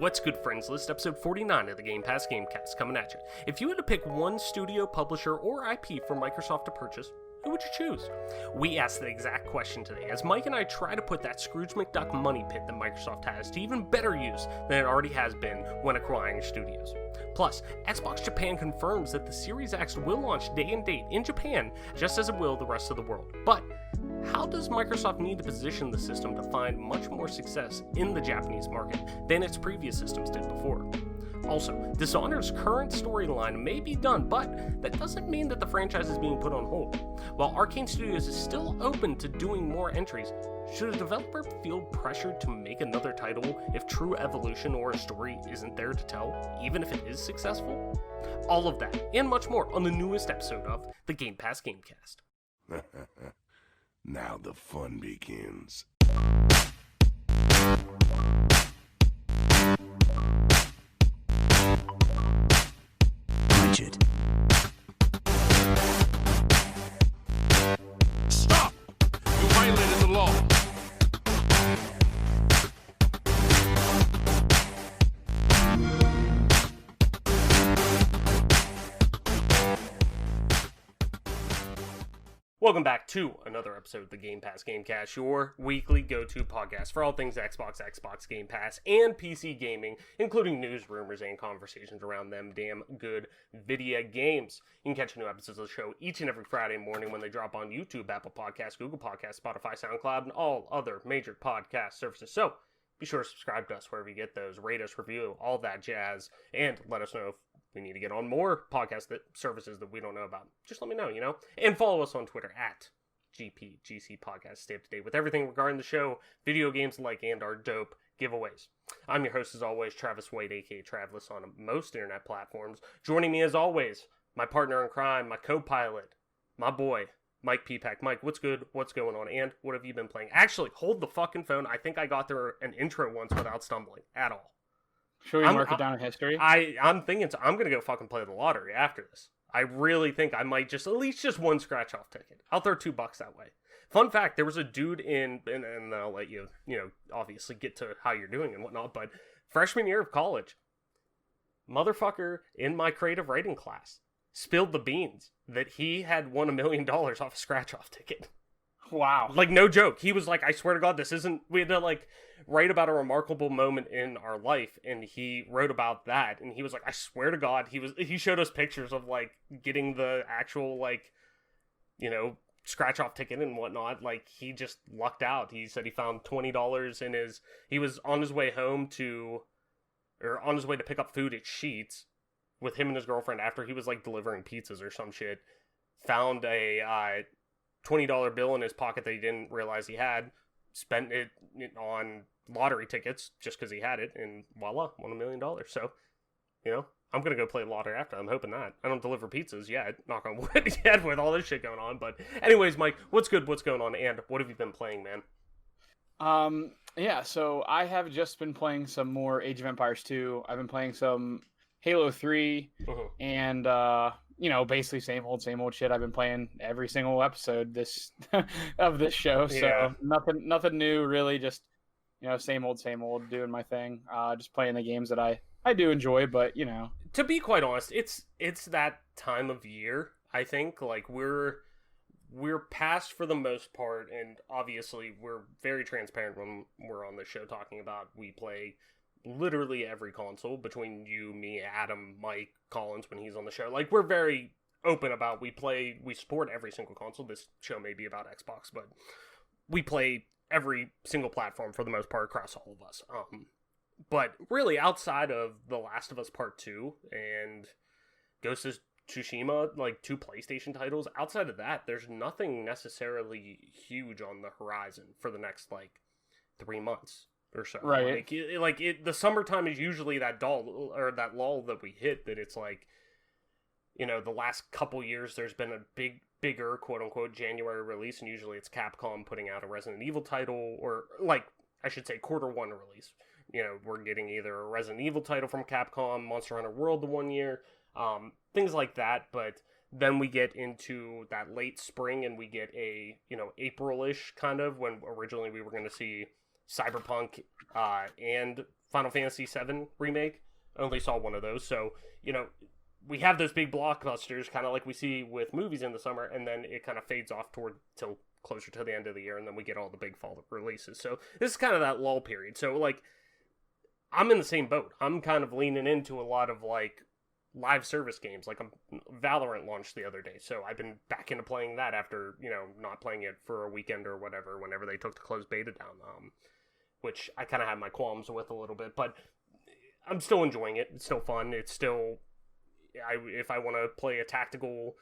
What's good, friends? List episode 49 of the Gamecast coming at you. If you had to pick one studio, publisher, or IP for Microsoft to purchase, who would you choose? We asked the exact question today, as Mike and I try to put that Scrooge McDuck money pit that Microsoft has to even better use than it already has been when acquiring studios. Plus, Xbox Japan confirms that the Series X will launch day and date in Japan, just as it will the rest of the world. But how does Microsoft need to position the system to find much more success in the Japanese market than its previous systems did before? Also, Dishonored's current storyline may be done, but that doesn't mean that the franchise is being put on hold. While Arcane Studios is still open to doing more entries, should a developer feel pressured to make another title if true evolution or a story isn't there to tell, even if it is successful? All of that, and much more, on the newest episode of the Game Pass Gamecast. Now the fun begins. Richard. Stop! You violated the law. Welcome back to another episode of the Game Pass Gamecast, your weekly go-to podcast for all things Xbox Game Pass, and PC gaming, including news, rumors, and conversations around them damn good video games. You can catch new episodes of the show each and every Friday morning when they drop on YouTube, Apple Podcasts, Google Podcasts, Spotify, SoundCloud, and all other major podcast services. So be sure to subscribe to us wherever you get those, rate us, review, all that jazz, and let us know if we need to get on more podcast services that we don't know about. Just let me know, And follow us on Twitter at GPGC Podcast. Stay up to date with everything regarding the show, video games like, and our dope giveaways. I'm your host, as always, Travis White, aka Travis, on most internet platforms. Joining me, as always, my partner in crime, my co-pilot, my boy, Mike Peapack. Mike, what's good? What's going on? And what have you been playing? Actually, hold the fucking phone. I think I got there an intro once without stumbling at all. Should we mark it down in history? I'm thinking, I'm going to go fucking play the lottery after this. I really think I might at least one scratch-off ticket. I'll throw $2 that way. Fun fact, there was a dude and I'll let you, obviously get to how you're doing and whatnot, but freshman year of college, motherfucker in my creative writing class spilled the beans that he had won $1 million off a scratch-off ticket. Wow. Like, no joke. He was like, I swear to God, we had to, write about a remarkable moment in our life, and he wrote about that, and he was like, I swear to God, he showed us pictures of, getting the actual, scratch-off ticket and whatnot. He just lucked out. He said he found $20 he was on his way home on his way to pick up food at Sheetz with him and his girlfriend after he was, delivering pizzas or some shit, found a, $20 bill in his pocket that he didn't realize he had, spent it on lottery tickets just because he had it, and voila, won $1 million. So, I'm going to go play lottery after. I'm hoping that. I don't deliver pizzas yet, knock on wood yet, with all this shit going on. But anyways, Mike, what's good? What's going on? And what have you been playing, man? Yeah, so I have just been playing some more Age of Empires 2. I've been playing some Halo 3, and basically same old shit. I've been playing every single episode of this show, so yeah. nothing new really. Just same old, doing my thing. Just playing the games that I do enjoy, but To be quite honest, it's that time of year. I think we're past for the most part, and obviously we're very transparent when we're on this show talking about we play literally every console between you, me, Adam, Mike, Collins when he's on the show. We're very open about we support every single console. This show may be about Xbox, but we play every single platform for the most part across all of us. But really, outside of The Last of Us Part 2 and Ghost of Tsushima, 2 PlayStation titles, outside of that, there's nothing necessarily huge on the horizon for the next 3 months or so. Right. The summertime is usually that lull that we hit, that it's the last couple years there's been a bigger quote unquote January release, and usually it's Capcom putting out a Resident Evil title, or I should say quarter one release. We're getting either a Resident Evil title from Capcom, Monster Hunter World the one year, things like that. But then we get into that late spring and we get a, April-ish kind of, when originally we were going to see Cyberpunk and Final Fantasy VII Remake. I only saw one of those, so, we have those big blockbusters, kind of like we see with movies in the summer, and then it kind of fades off till closer to the end of the year, and then we get all the big fall releases. So this is kind of that lull period. So, like, I'm in the same boat. I'm kind of leaning into a lot of, like, live service games. Like, Valorant launched the other day, so I've been back into playing that after, not playing it for a weekend or whatever, whenever they took the closed beta down, which I kind of had my qualms with a little bit, but I'm still enjoying it. It's still fun. It's still, if I want to play a tactical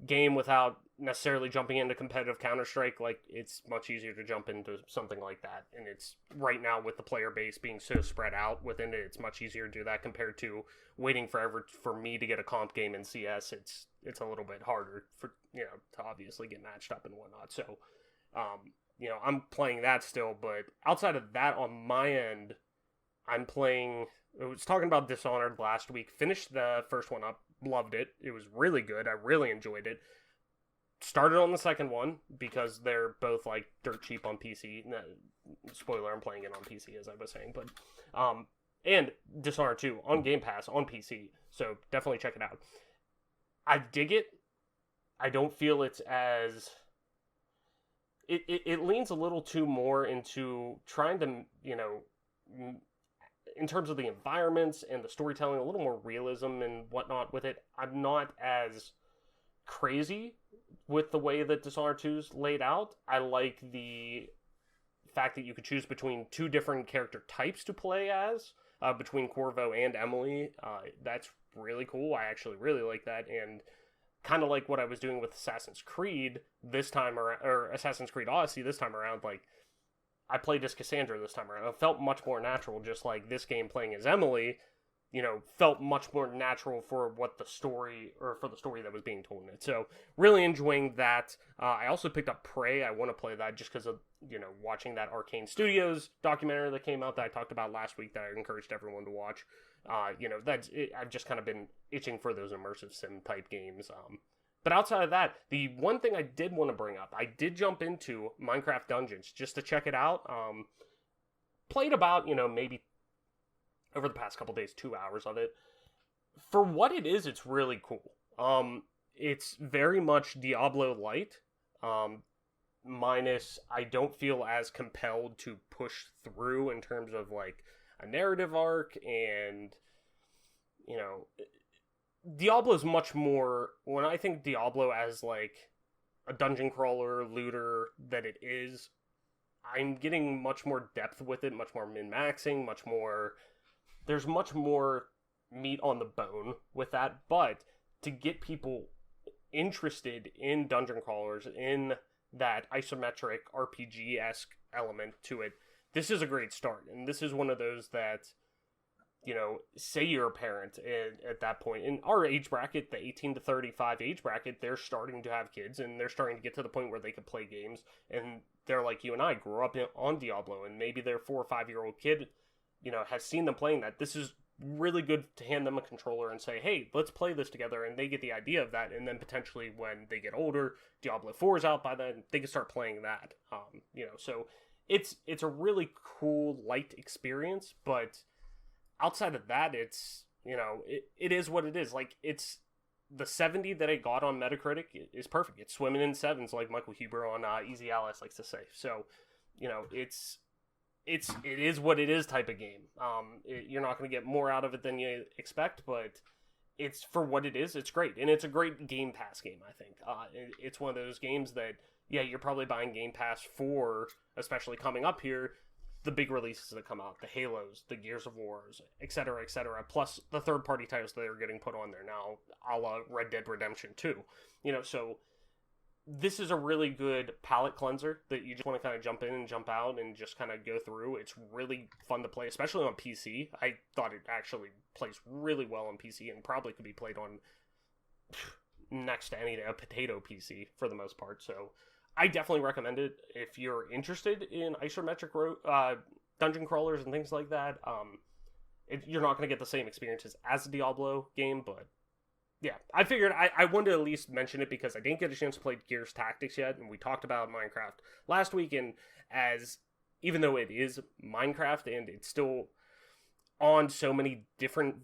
game without necessarily jumping into competitive Counter-Strike, like, it's much easier to jump into something like that. And it's right now, with the player base being so spread out within it, it's much easier to do that compared to waiting forever for me to get a comp game in CS. It's a little bit harder for, to obviously get matched up and whatnot. So, I'm playing that still, but outside of that, on my end, I was talking about Dishonored last week, finished the first one up, loved it. It was really good. I really enjoyed it. Started on the second one because they're both, like, dirt cheap on PC. Spoiler, I'm playing it on PC, as I was saying, but and Dishonored 2 on Game Pass on PC, so definitely check it out. I dig it. I don't feel it's as it leans a little too more into trying to, in terms of the environments and the storytelling, a little more realism and whatnot with it. I'm not as crazy with the way that Dishonored 2's laid out. I like the fact that you could choose between two different character types to play as, between Corvo and Emily. That's really cool. I actually really like that, and kind of like what I was doing with Assassin's Creed this time around, or Assassin's Creed Odyssey this time around. Like, I played as Cassandra this time around. It felt much more natural, just like this game playing as Emily, felt much more natural for the story that was being told in it. So, really enjoying that. I also picked up Prey. I want to play that just because of, watching that Arcane Studios documentary that came out that I talked about last week that I encouraged everyone to watch. That's it. I've just kind of been itching for those immersive sim type games. But outside of that, the one thing I did want to bring up, I did jump into Minecraft Dungeons just to check it out. Played about, maybe over the past couple days, 2 hours of it. For what it is, it's really cool. It's very much Diablo light. Minus, I don't feel as compelled to push through in terms of, like, a narrative arc, and, Diablo's much more, when I think Diablo as, like, a dungeon crawler, looter that it is, I'm getting much more depth with it, much more min-maxing, there's much more meat on the bone with that, but to get people interested in dungeon crawlers, in that isometric RPG-esque element to it, this is a great start. And this is one of those that, say you're a parent at that point. In our age bracket, the 18 to 35 age bracket, they're starting to have kids, and they're starting to get to the point where they can play games. And they're like you and I, grew up on Diablo, and maybe their 4 or 5-year-old kid, has seen them playing that. This is really good to hand them a controller and say, hey, let's play this together, and they get the idea of that, and then potentially when they get older, Diablo 4 is out by then, they can start playing that. So it's a really cool, light experience, but outside of that, it's, it is what it is. Like, it's the 70 that it got on Metacritic is perfect. It's swimming in sevens, like Michael Huber on Easy Alice likes to say. So, it is what it is type of game. You're not going to get more out of it than you expect, but it's for what it is. It's great, and it's a great Game Pass game. I think it's one of those games that, yeah, you're probably buying Game Pass for, especially coming up here, the big releases that come out, the Halos, the Gears of Wars, etc., plus the third-party titles that are getting put on there now, a la Red Dead Redemption 2. So this is a really good palate cleanser that you just want to kind of jump in and jump out and just kind of go through. It's really fun to play, especially on PC. I thought it actually plays really well on PC and probably could be played on next to any a potato PC for the most part. So I definitely recommend it if you're interested in isometric dungeon crawlers and things like that. You're not going to get the same experiences as a Diablo game, but yeah, I figured I wanted to at least mention it because I didn't get a chance to play Gears Tactics yet, and we talked about Minecraft last week, and even though it is Minecraft and it's still on so many different,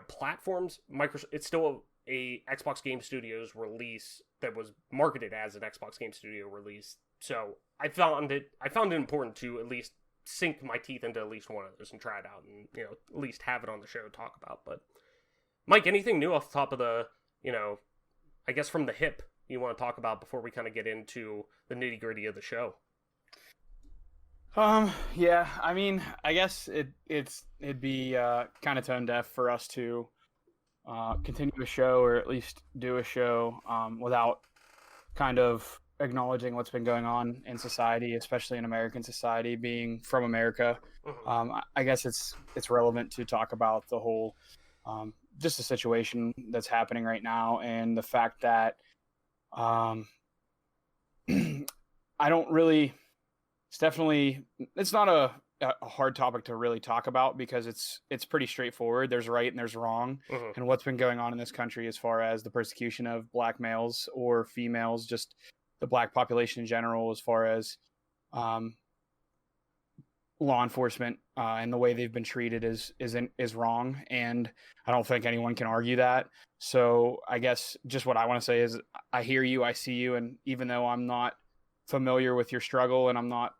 platforms. Microsoft, it's still a Xbox Game Studios release that was marketed as an Xbox Game Studio release. So I found it important to at least sink my teeth into at least one of those and try it out, and at least have it on the show to talk about. But Mike, anything new off the top of the, I guess from the hip you want to talk about before we kind of get into the nitty gritty of the show? Yeah, I mean, I guess it'd be kind of tone deaf for us to continue a show, or at least do a show without kind of acknowledging what's been going on in society, especially in American society, being from America. I guess it's relevant to talk about the whole just the situation that's happening right now, and the fact that I don't really. It's not a hard topic to really talk about, because it's pretty straightforward. There's right and there's wrong, and what's been going on in this country as far as the persecution of black males or females, just the black population in general, as far as law enforcement and the way they've been treated is wrong, and I don't think anyone can argue that. So I guess just what I want to say is, I hear you, I see you, and even though I'm not familiar with your struggle, and I'm not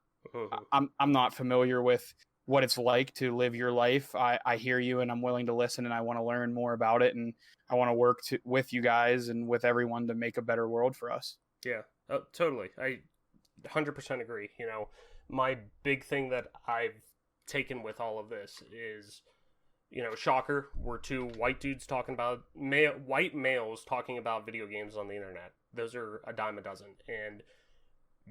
familiar with what it's like to live your life, I hear you, and I'm willing to listen, and I want to learn more about it, and I want to work with you guys and with everyone to make a better world for us. Yeah, totally. I 100% agree. My big thing that I've taken with all of this is, shocker, we're two white dudes talking about white males talking about video games on the internet. Those are a dime a dozen, and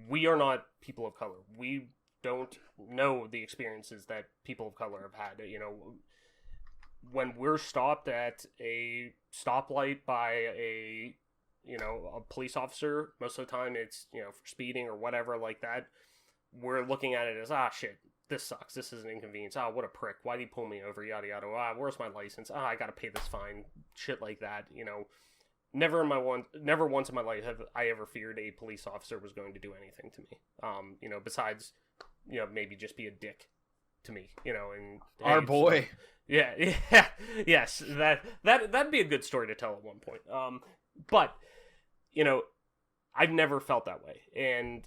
we are not people of color. We don't know the experiences that people of color have had. When we're stopped at a stoplight by a police officer, most of the time it's, for speeding or whatever like that, we're looking at it as, shit, this sucks. This is an inconvenience. What a prick. Why did he pull me over? Yada, yada. Where's my license? I got to pay this fine. Shit like that, Never once in my life have I ever feared a police officer was going to do anything to me. Besides, maybe just be a dick to me, and our boy. Yeah, yes, that'd be a good story to tell at one point. But, I've never felt that way. And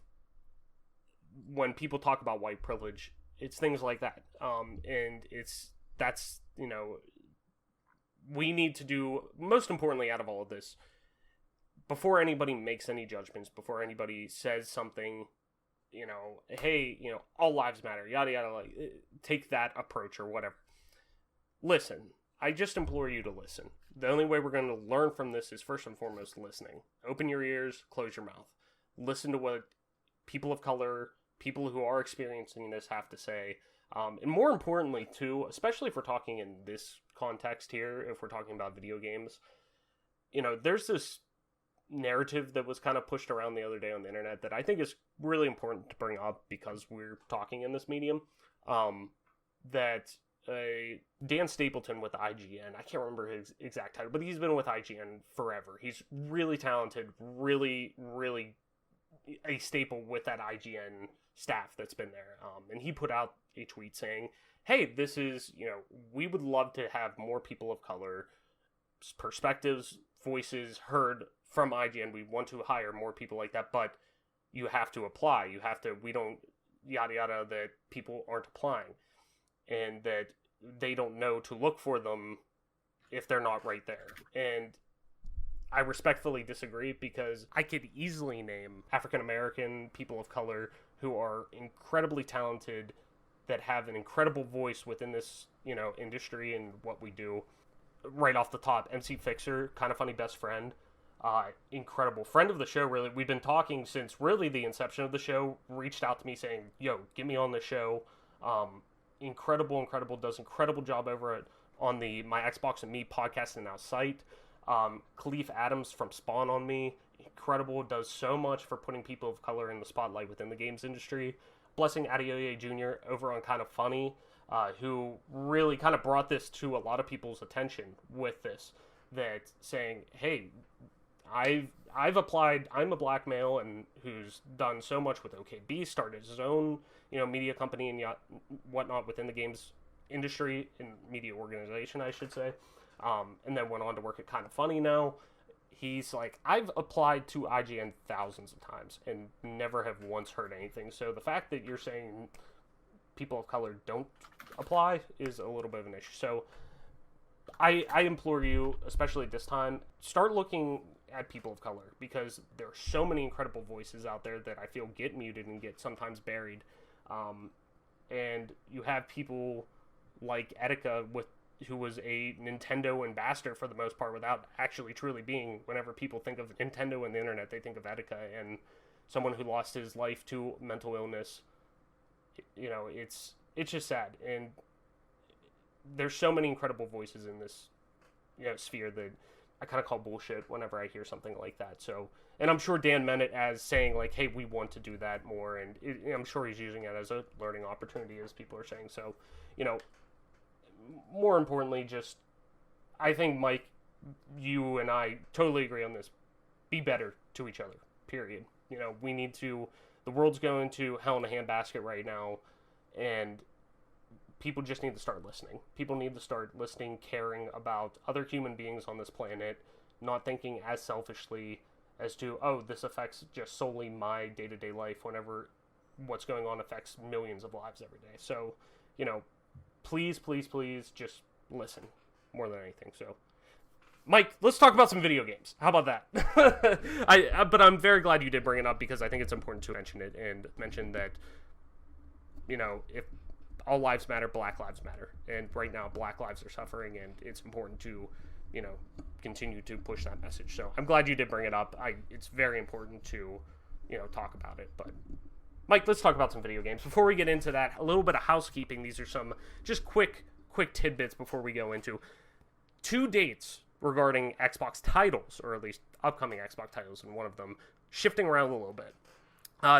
when people talk about white privilege, it's things like that. And that's we need to do, most importantly out of all of this, before anybody makes any judgments, before anybody says something, hey, all lives matter, yada yada, like, take that approach or whatever. Listen, I just implore you to listen. The only way we're going to learn from this is first and foremost listening. Open your ears, close your mouth. Listen to what people of color, people who are experiencing this have to say. And more importantly, too, especially if we're talking in this context here, if we're talking about video games, there's this narrative that was kind of pushed around the other day on the internet that I think is really important to bring up because we're talking in this medium. That Dan Stapleton with IGN, I can't remember his exact title, but he's been with IGN forever. He's really talented, really, really a staple with that IGN staff that's been there. And he put out a tweet saying, hey, this is, we would love to have more people of color perspectives, voices heard from IGN. We want to hire more people like that, but you have to apply. We don't, yada yada, that people aren't applying and that they don't know to look for them if they're not right there. And I respectfully disagree, because I could easily name African American people of color who are incredibly talented, that have an incredible voice within this, industry and what we do. Right off the top, MC Fixer, Kind of Funny Best Friend, incredible friend of the show. Really, we've been talking since really the inception of the show. Reached out to me saying, "Yo, get me on the show." Incredible, does incredible job over on the My Xbox and Me podcast and now site. Khalif Adams from Spawn on Me, incredible, does so much for putting people of color in the spotlight within the games industry. Blessing Adeoye Jr. over on Kind of Funny, who really kind of brought this to a lot of people's attention with this, that saying, hey, I've applied, I'm a black male and who's done so much with OKB, started his own, media company and whatnot within the games industry and media organization, I should say, and then went on to work at Kind of Funny now. He's like, I've applied to IGN thousands of times and never have once heard anything. So the fact that you're saying people of color don't apply is a little bit of an issue. So I implore you, especially at this time, start looking at people of color, because there are so many incredible voices out there that I feel get muted and get sometimes buried. And you have people like Etika, who was a Nintendo ambassador for the most part, without actually truly being. Whenever people think of Nintendo and the internet, they think of Etika, and someone who lost his life to mental illness. You know, it's just sad. And there's so many incredible voices in this, you know, sphere that I kind of call bullshit whenever I hear something like that. So, and I'm sure Dan meant it as saying like, hey, we want to do that more. And I'm sure he's using it as a learning opportunity, as people are saying. So, you know, more importantly, just, I think, Mike, you and I totally agree on this. Be better to each other, period. You know, we need to, the world's going to hell in a handbasket right now, and people just need to start listening. People need to start listening, caring about other human beings on this planet, not thinking as selfishly as to, oh, this affects just solely my day-to-day life, whenever what's going on affects millions of lives every day. So, you know, please, please, please just listen more than anything. So, Mike, let's talk about some video games. How about that? But I'm very glad you did bring it up, because I think it's important to mention it, and mention that, you know, if all lives matter, Black lives matter. And right now, Black lives are suffering, and it's important to, you know, continue to push that message. So I'm glad you did bring it up. It's very important to, you know, talk about it. But Mike, let's talk about some video games. Before we get into that, a little bit of housekeeping. These are some just quick tidbits before we go into 2 dates regarding Xbox titles, or at least upcoming Xbox titles, and one of them shifting around a little bit.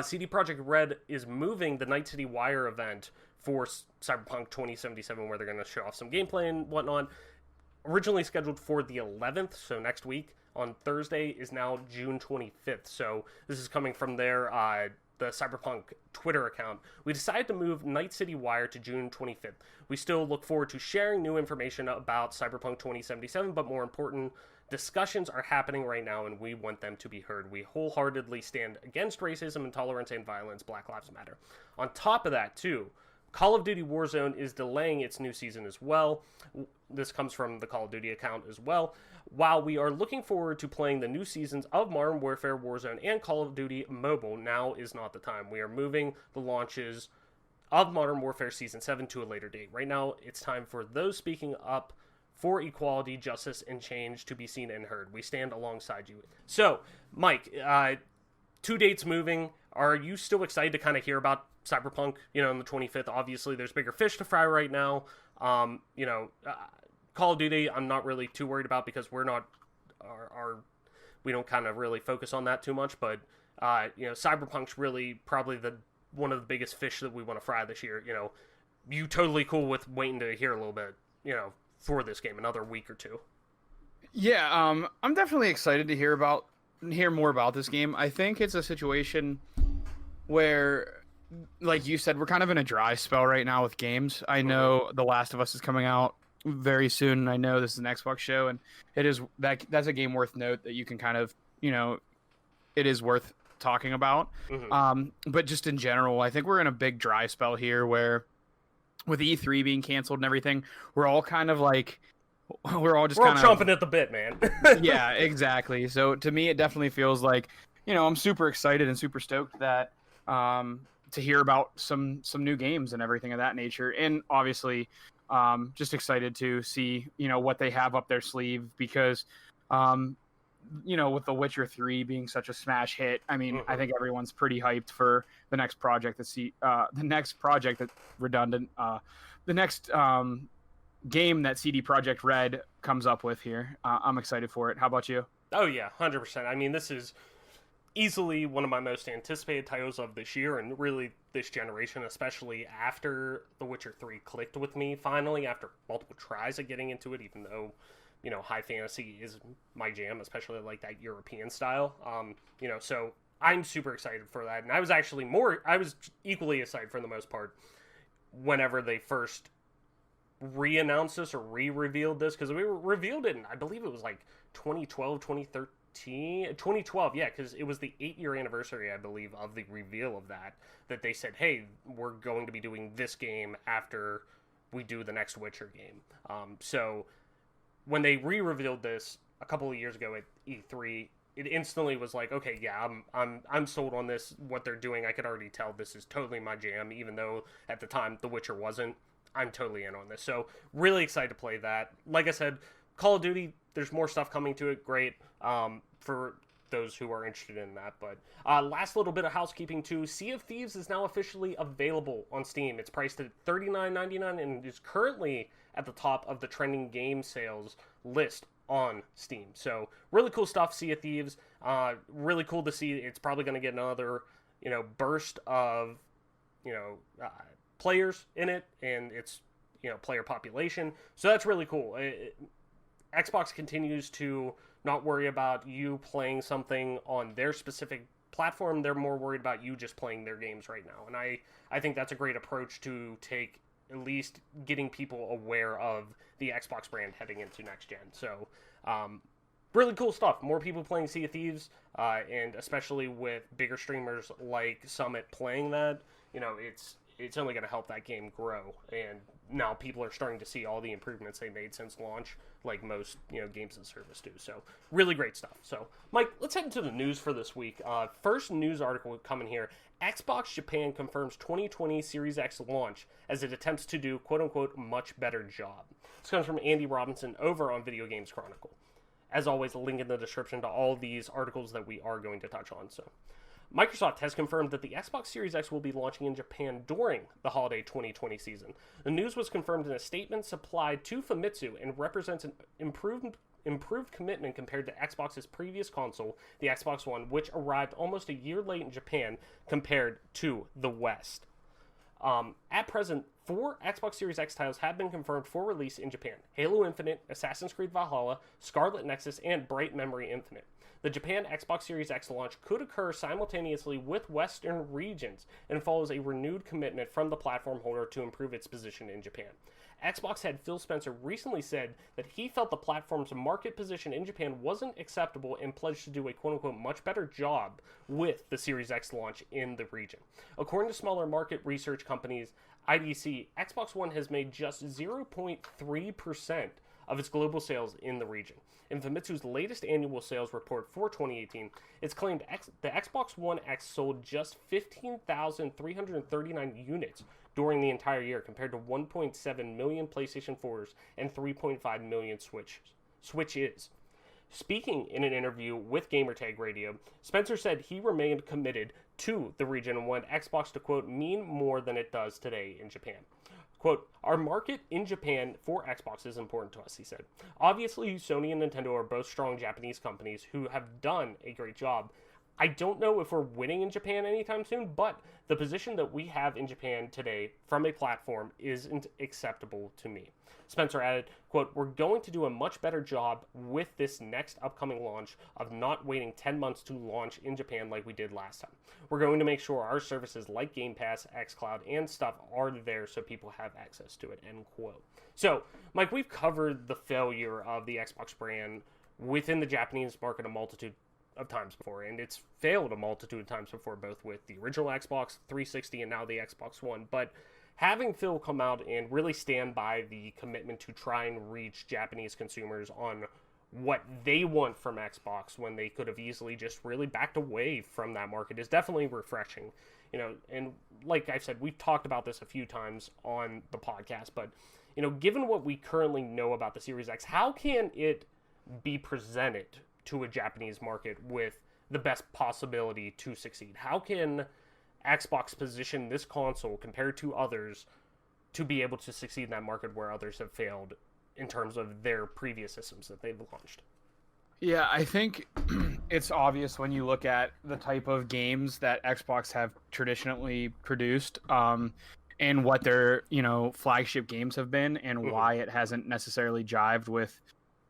CD Projekt Red is moving the Night City Wire event for Cyberpunk 2077, where they're going to show off some gameplay and whatnot. Originally scheduled for the 11th, so next week on Thursday, is now June 25th. So this is coming from their the Cyberpunk Twitter account. We decided to move Night City Wire to June 25th. We still look forward to sharing new information about Cyberpunk 2077, but more important, discussions are happening right now, and we want them to be heard. We wholeheartedly stand against racism, intolerance, and violence. Black Lives Matter. On top of that, too, Call of Duty Warzone is delaying its new season as well. This comes from the Call of Duty account as well. While we are looking forward to playing the new seasons of Modern Warfare, Warzone, and Call of Duty Mobile, now is not the time. We are moving the launches of Modern Warfare Season 7 to a later date. Right now, it's time for those speaking up for equality, justice, and change to be seen and heard. We stand alongside you. So, Mike, 2 dates moving. Are you still excited to kind of hear about Cyberpunk, you know, on the 25th? Obviously, there's bigger fish to fry right now. You know, Call of Duty, I'm not really too worried about, because we're not, we don't kind of really focus on that too much. But, you know, Cyberpunk's really probably one of the biggest fish that we want to fry this year. You know, you totally cool with waiting to hear a little bit, you know, for this game, another week or two? Yeah, I'm definitely excited to hear more about this game. I think it's a situation where, like you said, we're kind of in a dry spell right now with games. I know The Last of Us is coming out very soon, and I know this is an Xbox show, and that's a game worth note that you can kind of, you know, it is worth talking about. But just in general, I think we're in a big dry spell here, where with E3 being canceled and everything, we're all kind of like, we're all chomping at the bit, man. Yeah, exactly. So to me, it definitely feels like, you know, I'm super excited and super stoked that to hear about some new games and everything of that nature. And obviously, just excited to see, you know, what they have up their sleeve, because, you know, with The Witcher 3 being such a smash hit, I mean, I think everyone's pretty hyped for the next project the next game that CD Projekt Red comes up with here. I'm excited for it. How about you? Oh yeah, 100%. I mean, this is easily one of my most anticipated titles of this year, and really this generation, especially after The Witcher 3 clicked with me finally, after multiple tries of getting into it, even though, you know, high fantasy is my jam, especially like that European style. You know, so I'm super excited for that. And I was equally excited for the most part whenever they first re-announced this or re-revealed this, because we revealed it in, I believe it was like 2012, 2013, 2012, yeah, because it was the 8-year anniversary, I believe, of the reveal of that they said, hey, we're going to be doing this game after we do the next Witcher game. So when they re-revealed this a couple of years ago at E3, it instantly was like, okay, yeah, I'm sold on this. What they're doing, I could already tell this is totally my jam, even though at the time The Witcher wasn't. I'm totally in on this. So really excited to play that. Like I said, Call of Duty, there's more stuff coming to it. Great for those who are interested in that. But last little bit of housekeeping too. Sea of Thieves is now officially available on Steam. It's priced at $39.99 and is currently at the top of the trending game sales list on Steam. So really cool stuff, Sea of Thieves. Really cool to see. It's probably going to get another, burst of, players in it, and its, player population. So that's really cool. Xbox continues to not worry about you playing something on their specific platform. They're more worried about you just playing their games right now. And I think that's a great approach to take, at least getting people aware of the Xbox brand heading into next gen. So, really cool stuff. More people playing Sea of Thieves, and especially with bigger streamers like Summit playing that, it's only going to help that game grow. And now people are starting to see all the improvements they made since launch, like most, games as a service do. So really great stuff. So Mike, let's head into the news for this week. First news article coming here. Xbox Japan confirms 2020 Series X launch as it attempts to do quote-unquote much better job. This comes from Andy Robinson over on Video Games Chronicle. As always, a link in the description to all these articles that we are going to touch on. So Microsoft has confirmed that the Xbox Series X will be launching in Japan during the holiday 2020 season. The news was confirmed in a statement supplied to Famitsu and represents an improved commitment compared to Xbox's previous console, the Xbox One, which arrived almost a year late in Japan compared to the West. At present, 4 Xbox Series X titles have been confirmed for release in Japan: Halo Infinite, Assassin's Creed Valhalla, Scarlet Nexus, and Bright Memory Infinite. The Japan Xbox Series X launch could occur simultaneously with Western regions and follows a renewed commitment from the platform holder to improve its position in Japan. Xbox head Phil Spencer recently said that he felt the platform's market position in Japan wasn't acceptable and pledged to do a quote-unquote much better job with the Series X launch in the region. According to smaller market research companies IDC, Xbox One has made just 0.3% of its global sales in the region. In Famitsu's latest annual sales report for 2018, it's claimed the Xbox One X sold just 15,339 units during the entire year, compared to 1.7 million PlayStation 4s and 3.5 million Switches. Speaking in an interview with Gamertag Radio, Spencer said he remained committed to the region and wanted Xbox to, quote, mean more than it does today in Japan. Quote, our market in Japan for Xbox is important to us, he said. Obviously, Sony and Nintendo are both strong Japanese companies who have done a great job. I don't know if we're winning in Japan anytime soon, but the position that we have in Japan today from a platform isn't acceptable to me. Spencer added, quote, we're going to do a much better job with this next upcoming launch of not waiting 10 months to launch in Japan like we did last time. We're going to make sure our services like Game Pass, xCloud, and stuff are there so people have access to it, end quote. So, Mike, we've covered the failure of the Xbox brand within the Japanese market a multitude of times before, and it's failed a multitude of times before, both with the original Xbox 360 and now the Xbox One. But having Phil come out and really stand by the commitment to try and reach Japanese consumers on what they want from Xbox when they could have easily just really backed away from that market is definitely refreshing. And like I said, we've talked about this a few times on the podcast, but given what we currently know about the Series X, how can it be presented to a Japanese market with the best possibility to succeed? How can Xbox position this console compared to others to be able to succeed in that market where others have failed in terms of their previous systems that they've launched? Yeah, I think it's obvious when you look at the type of games that Xbox have traditionally produced, and what their flagship games have been, and why it hasn't necessarily jived with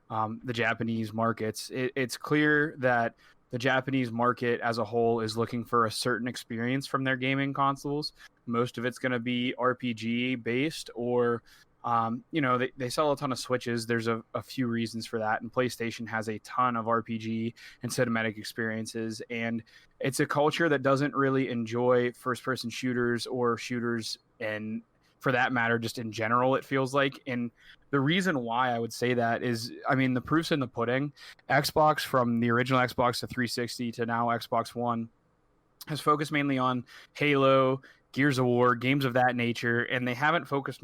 the Japanese markets. It's clear that the Japanese market as a whole is looking for a certain experience from their gaming consoles. Most of it's going to be RPG based or They sell a ton of Switches. There's a few reasons for that. And PlayStation has a ton of RPG and cinematic experiences. And it's a culture that doesn't really enjoy first-person shooters or shooters, and for that matter, just in general, it feels like. And the reason why I would say that is, I mean, the proof's in the pudding. Xbox, from the original Xbox to 360 to now Xbox One, has focused mainly on Halo, Gears of War, games of that nature, and they haven't focused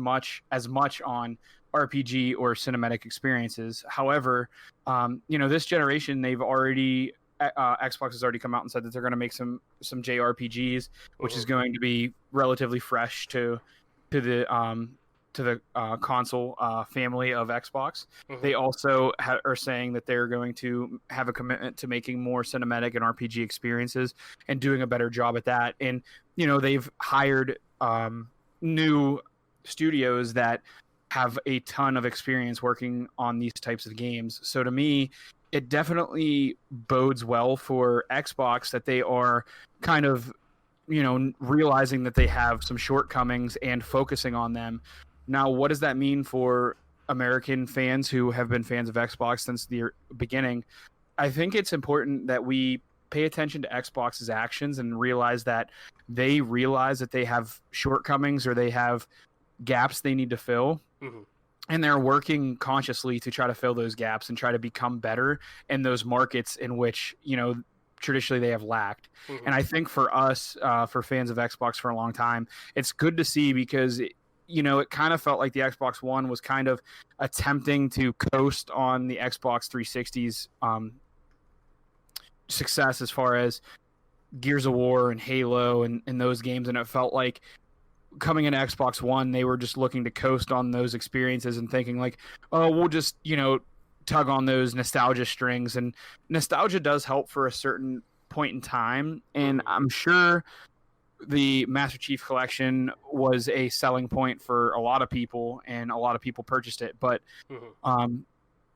as much on RPG or cinematic experiences. However, this generation, they've already Xbox has already come out and said that they're going to make some JRPGs, which is going to be relatively fresh to the console family of Xbox. They also are saying that they're going to have a commitment to making more cinematic and RPG experiences and doing a better job at that. And they've hired new studios that have a ton of experience working on these types of games. So to me, it definitely bodes well for Xbox that they are kind of realizing that they have some shortcomings and focusing on them. Now, what does that mean for American fans who have been fans of Xbox since the beginning? I think it's important that we pay attention to Xbox's actions and realize that they have shortcomings or they have gaps they need to fill. And they're working consciously to try to fill those gaps and try to become better in those markets in which, traditionally they have lacked. And I think for us, for fans of Xbox for a long time, it's good to see because it kind of felt like the Xbox One was kind of attempting to coast on the Xbox 360's success as far as Gears of War and Halo and those games. And it felt like coming into Xbox One, they were just looking to coast on those experiences and thinking like, oh, we'll just, tug on those nostalgia strings. And nostalgia does help for a certain point in time. And I'm sure the Master Chief Collection was a selling point for a lot of people, and a lot of people purchased it. But,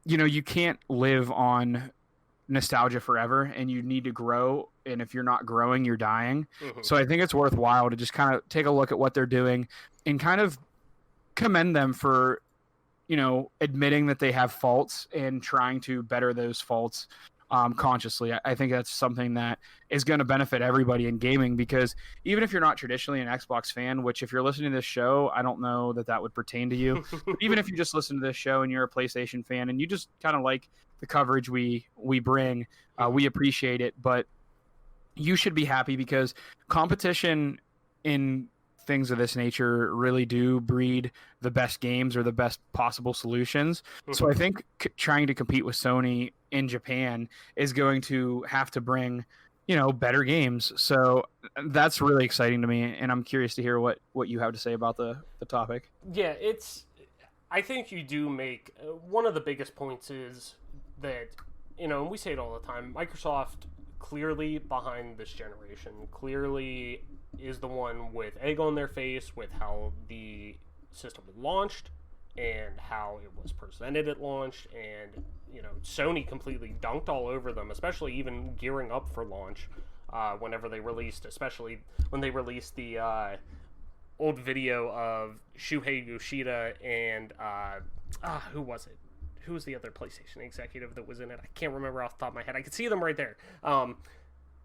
you can't live on nostalgia forever, and you need to grow. And if you're not growing, you're dying. So I think it's worthwhile to just kind of take a look at what they're doing and kind of commend them for, admitting that they have faults and trying to better those faults consciously. I think that's something that is going to benefit everybody in gaming, because even if you're not traditionally an Xbox fan, which if you're listening to this show, I don't know that would pertain to you. But even if you just listen to this show and you're a PlayStation fan and you just kind of like the coverage we bring, we appreciate it. But you should be happy because competition in things of this nature really do breed the best games or the best possible solutions. So I think trying to compete with Sony in Japan is going to have to bring, better games. So that's really exciting to me, and I'm curious to hear what you have to say about the topic. Yeah, I think you do make one of the biggest points is that, and we say it all the time, Microsoft clearly behind this generation, clearly is the one with egg on their face with how the system was launched and how it was presented at launch. And Sony completely dunked all over them, especially even gearing up for launch whenever they released, especially when they released the old video of Shuhei Yoshida and who was it? Who was the other PlayStation executive that was in it? I can't remember off the top of my head. I could see them right there.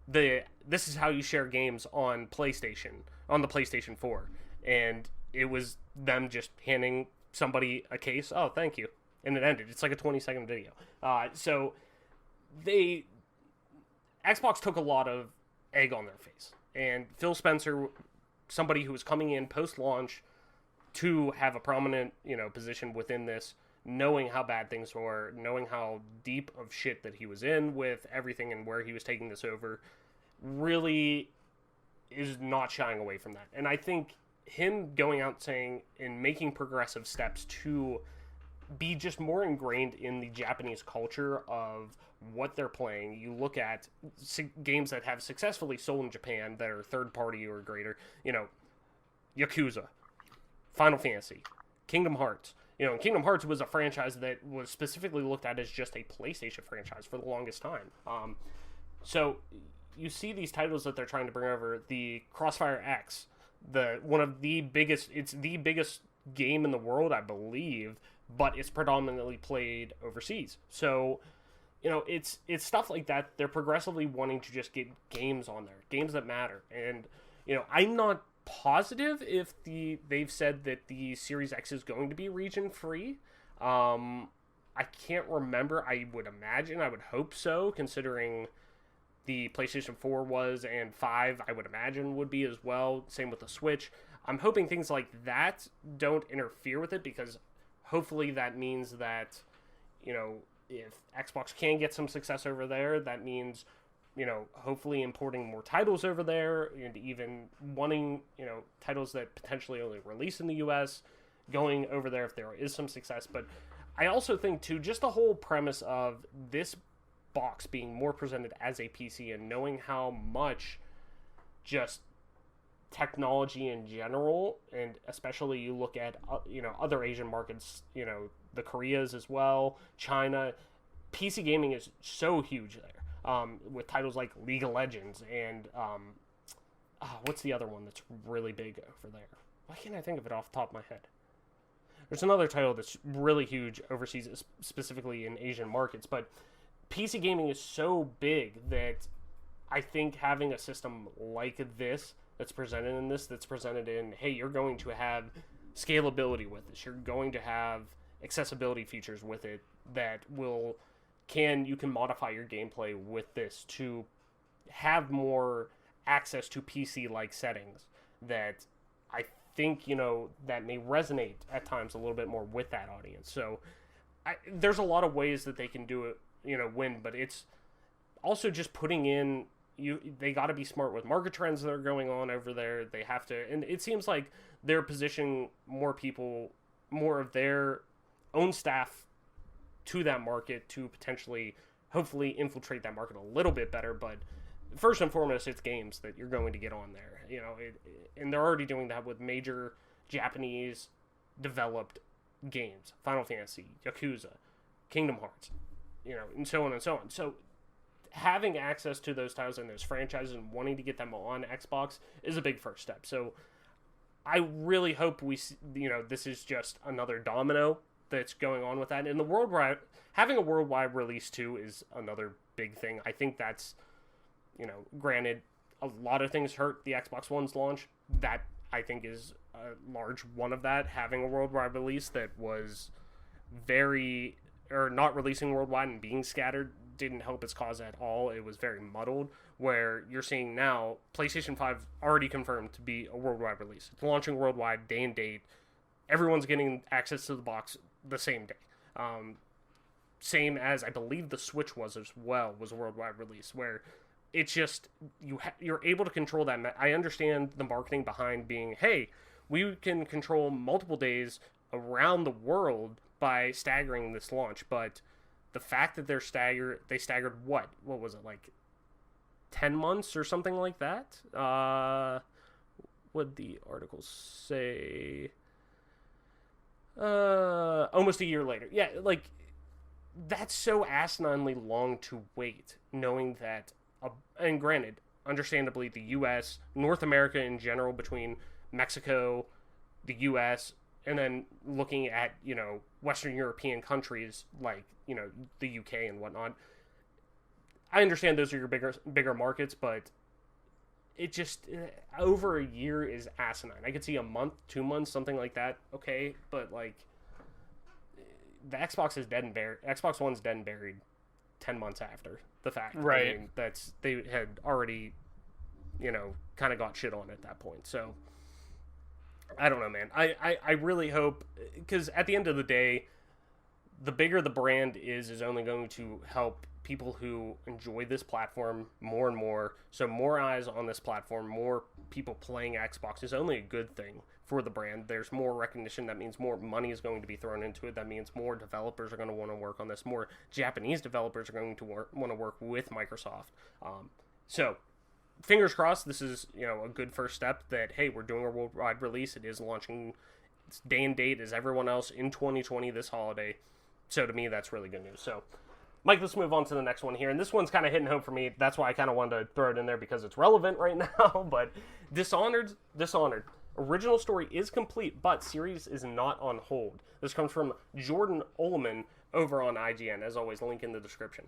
This is how you share games on the PlayStation 4. And it was them just handing somebody a case. Oh, thank you. And it ended. It's like a 20-second video. So Xbox took a lot of egg on their face. And Phil Spencer, somebody who was coming in post-launch to have a prominent, position within this, knowing how bad things were, knowing how deep of shit that he was in with everything and where he was taking this over, really is not shying away from that. And I think him going out saying and making progressive steps to be just more ingrained in the Japanese culture of what they're playing. You look at games that have successfully sold in Japan that are third party or greater, Yakuza, Final Fantasy, Kingdom Hearts. Kingdom Hearts was a franchise that was specifically looked at as just a PlayStation franchise for the longest time. So you see these titles that they're trying to bring over, the Crossfire X, it's the biggest game in the world, I believe, but it's predominantly played overseas. So, it's stuff like that. They're progressively wanting to just get games on there, games that matter. And, I'm not positive if they've said that the Series X is going to be region free. I can't remember. I would hope so, considering the PlayStation 4 was, and 5, I would imagine, would be as well. Same with the Switch. I'm hoping things like that don't interfere with it, because hopefully that means that, if Xbox can get some success over there, that means, hopefully importing more titles over there, and even wanting, titles that potentially only release in the US, going over there if there is some success. But I also think, too, just the whole premise of this box being more presented as a PC, and knowing how much just technology in general, and especially you look at other Asian markets, the Koreas as well, China, PC gaming is so huge there, with titles like League of Legends and what's the other one that's really big over there? Why can't I think of it off the top of my head? There's another title that's really huge overseas, specifically in Asian markets, but PC gaming is so big that I think having a system like this that's presented in, hey, you're going to have scalability with this. You're going to have accessibility features with it that you can modify your gameplay with this to have more access to PC-like settings that I think, that may resonate at times a little bit more with that audience. So there's a lot of ways that they can do it, win, but it's also just putting in, they got to be smart with market trends that are going on over there. They have to, and it seems like they're positioning more of their own staff to that market to potentially, hopefully, infiltrate that market a little bit better. But first and foremost, it's games that you're going to get on there, and they're already doing that with major Japanese developed games, Final Fantasy, Yakuza, Kingdom Hearts, and so on and so on. So having access to those titles and those franchises and wanting to get them on Xbox is a big first step. So I really hope this is just another domino that's going on with that. And having a worldwide release too is another big thing. I think that's, granted, a lot of things hurt the Xbox One's launch. That, I think, is a large one of that. Having a worldwide release that was not releasing worldwide and being scattered didn't help its cause at all. It was very muddled, where you're seeing now PlayStation 5 already confirmed to be a worldwide release. It's launching worldwide, day and date. Everyone's getting access to the box the same day. Same as I believe the Switch was as well, was a worldwide release, where it's just, you're able to control that. I understand the marketing behind being, hey, we can control multiple days around the world by staggering this launch, but the fact that they staggered what was it, like 10 months or something like that? What'd the article say? Almost a year later. Yeah, like, that's so asininely long to wait, knowing that, and granted, understandably, the U.S., North America in general, between Mexico, the U.S., and then looking at, Western European countries like, the UK and whatnot. I understand those are your bigger markets, but it just, over a year is asinine. I could see a month, 2 months, something like that. Okay, but like, the Xbox is dead and buried. Xbox One's dead and buried 10 months after the fact. Right. I mean, they had already, kind of got shit on at that point. So, I don't know, man. I really hope, because at the end of the day, the bigger the brand is only going to help people who enjoy this platform more and more. So more eyes on this platform, more people playing Xbox is only a good thing for the brand. There's more recognition. That means more money is going to be thrown into it. That means more developers are going to want to work on this. More Japanese developers are going to want to work with Microsoft. So fingers crossed, this is, a good first step that, hey, we're doing a worldwide release. It is launching its day and date as everyone else in 2020 this holiday. So to me, that's really good news. So, Mike, let's move on to the next one here. And this one's kind of hitting home for me. That's why I kind of wanted to throw it in there, because it's relevant right now. But Dishonored, Original story is complete, but series is not on hold. This comes from Jordan Ullman over on IGN. As always, link in the description.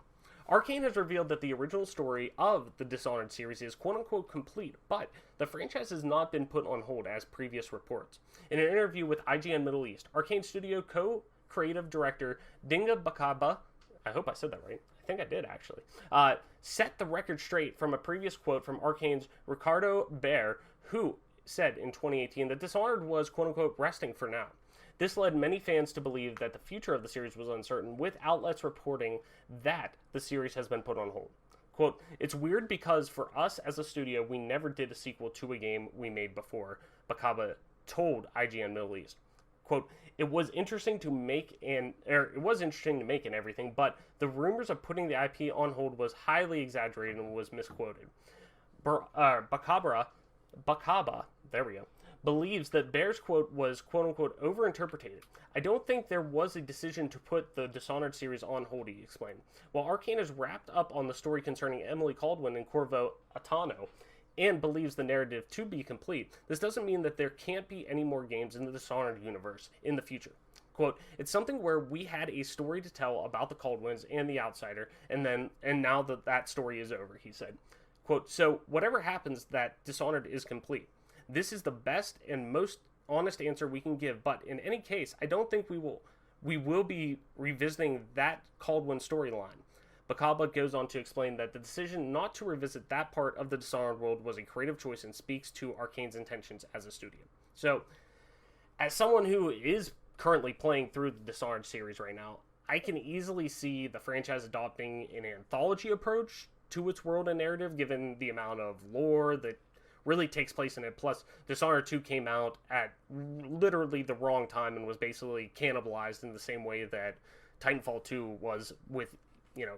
Arcane has revealed that the original story of the Dishonored series is quote-unquote complete, but the franchise has not been put on hold as previous reports. In an interview with IGN Middle East, Arcane Studio co-creative director Dinga Bakaba, I hope I said that right, I think I did actually, set the record straight from a previous quote from Arcane's Ricardo Bear, who said in 2018 that Dishonored was quote-unquote resting for now. This led many fans to believe that the future of the series was uncertain, with outlets reporting that the series has been put on hold. Quote, "It's weird because for us as a studio, we never did a sequel to a game we made before," Bakaba told IGN Middle East. Quote, it was interesting to make and everything, but the rumors of putting the IP on hold was highly exaggerated and was misquoted. Bakaba, there we go, believes that Bear's quote was quote-unquote overinterpreted. "I don't think there was a decision to put the Dishonored series on hold," he explained. While Arcane is wrapped up on the story concerning Emily Caldwin and Corvo Attano, and believes the narrative to be complete, this doesn't mean that there can't be any more games in the Dishonored universe in the future. Quote, "It's something where we had a story to tell about the Caldwins and the Outsider, and now that story is over," he said. Quote, "So whatever happens, that Dishonored is complete. This is the best and most honest answer we can give, but in any case, I don't think we will be revisiting that Caldwin storyline." Bakaba goes on to explain that the decision not to revisit that part of the Dishonored world was a creative choice and speaks to Arcane's intentions as a studio. So, as someone who is currently playing through the Dishonored series right now, I can easily see the franchise adopting an anthology approach to its world and narrative, given the amount of lore that really takes place in it. Plus, Dishonored 2 came out at literally the wrong time and was basically cannibalized in the same way that Titanfall 2 was, with,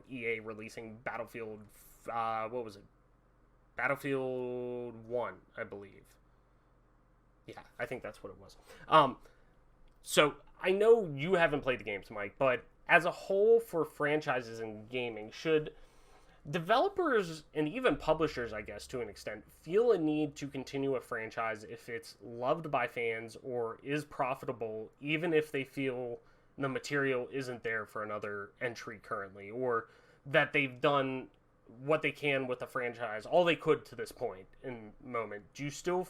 EA releasing Battlefield, Battlefield 1, I believe. Yeah, I think that's what it was. So, I know you haven't played the games, Mike, but as a whole for franchises in gaming, should developers and even publishers, I guess, to an extent, feel a need to continue a franchise if it's loved by fans or is profitable, even if they feel the material isn't there for another entry currently, or that they've done what they can with the franchise, all they could to this point in moment? Do you still,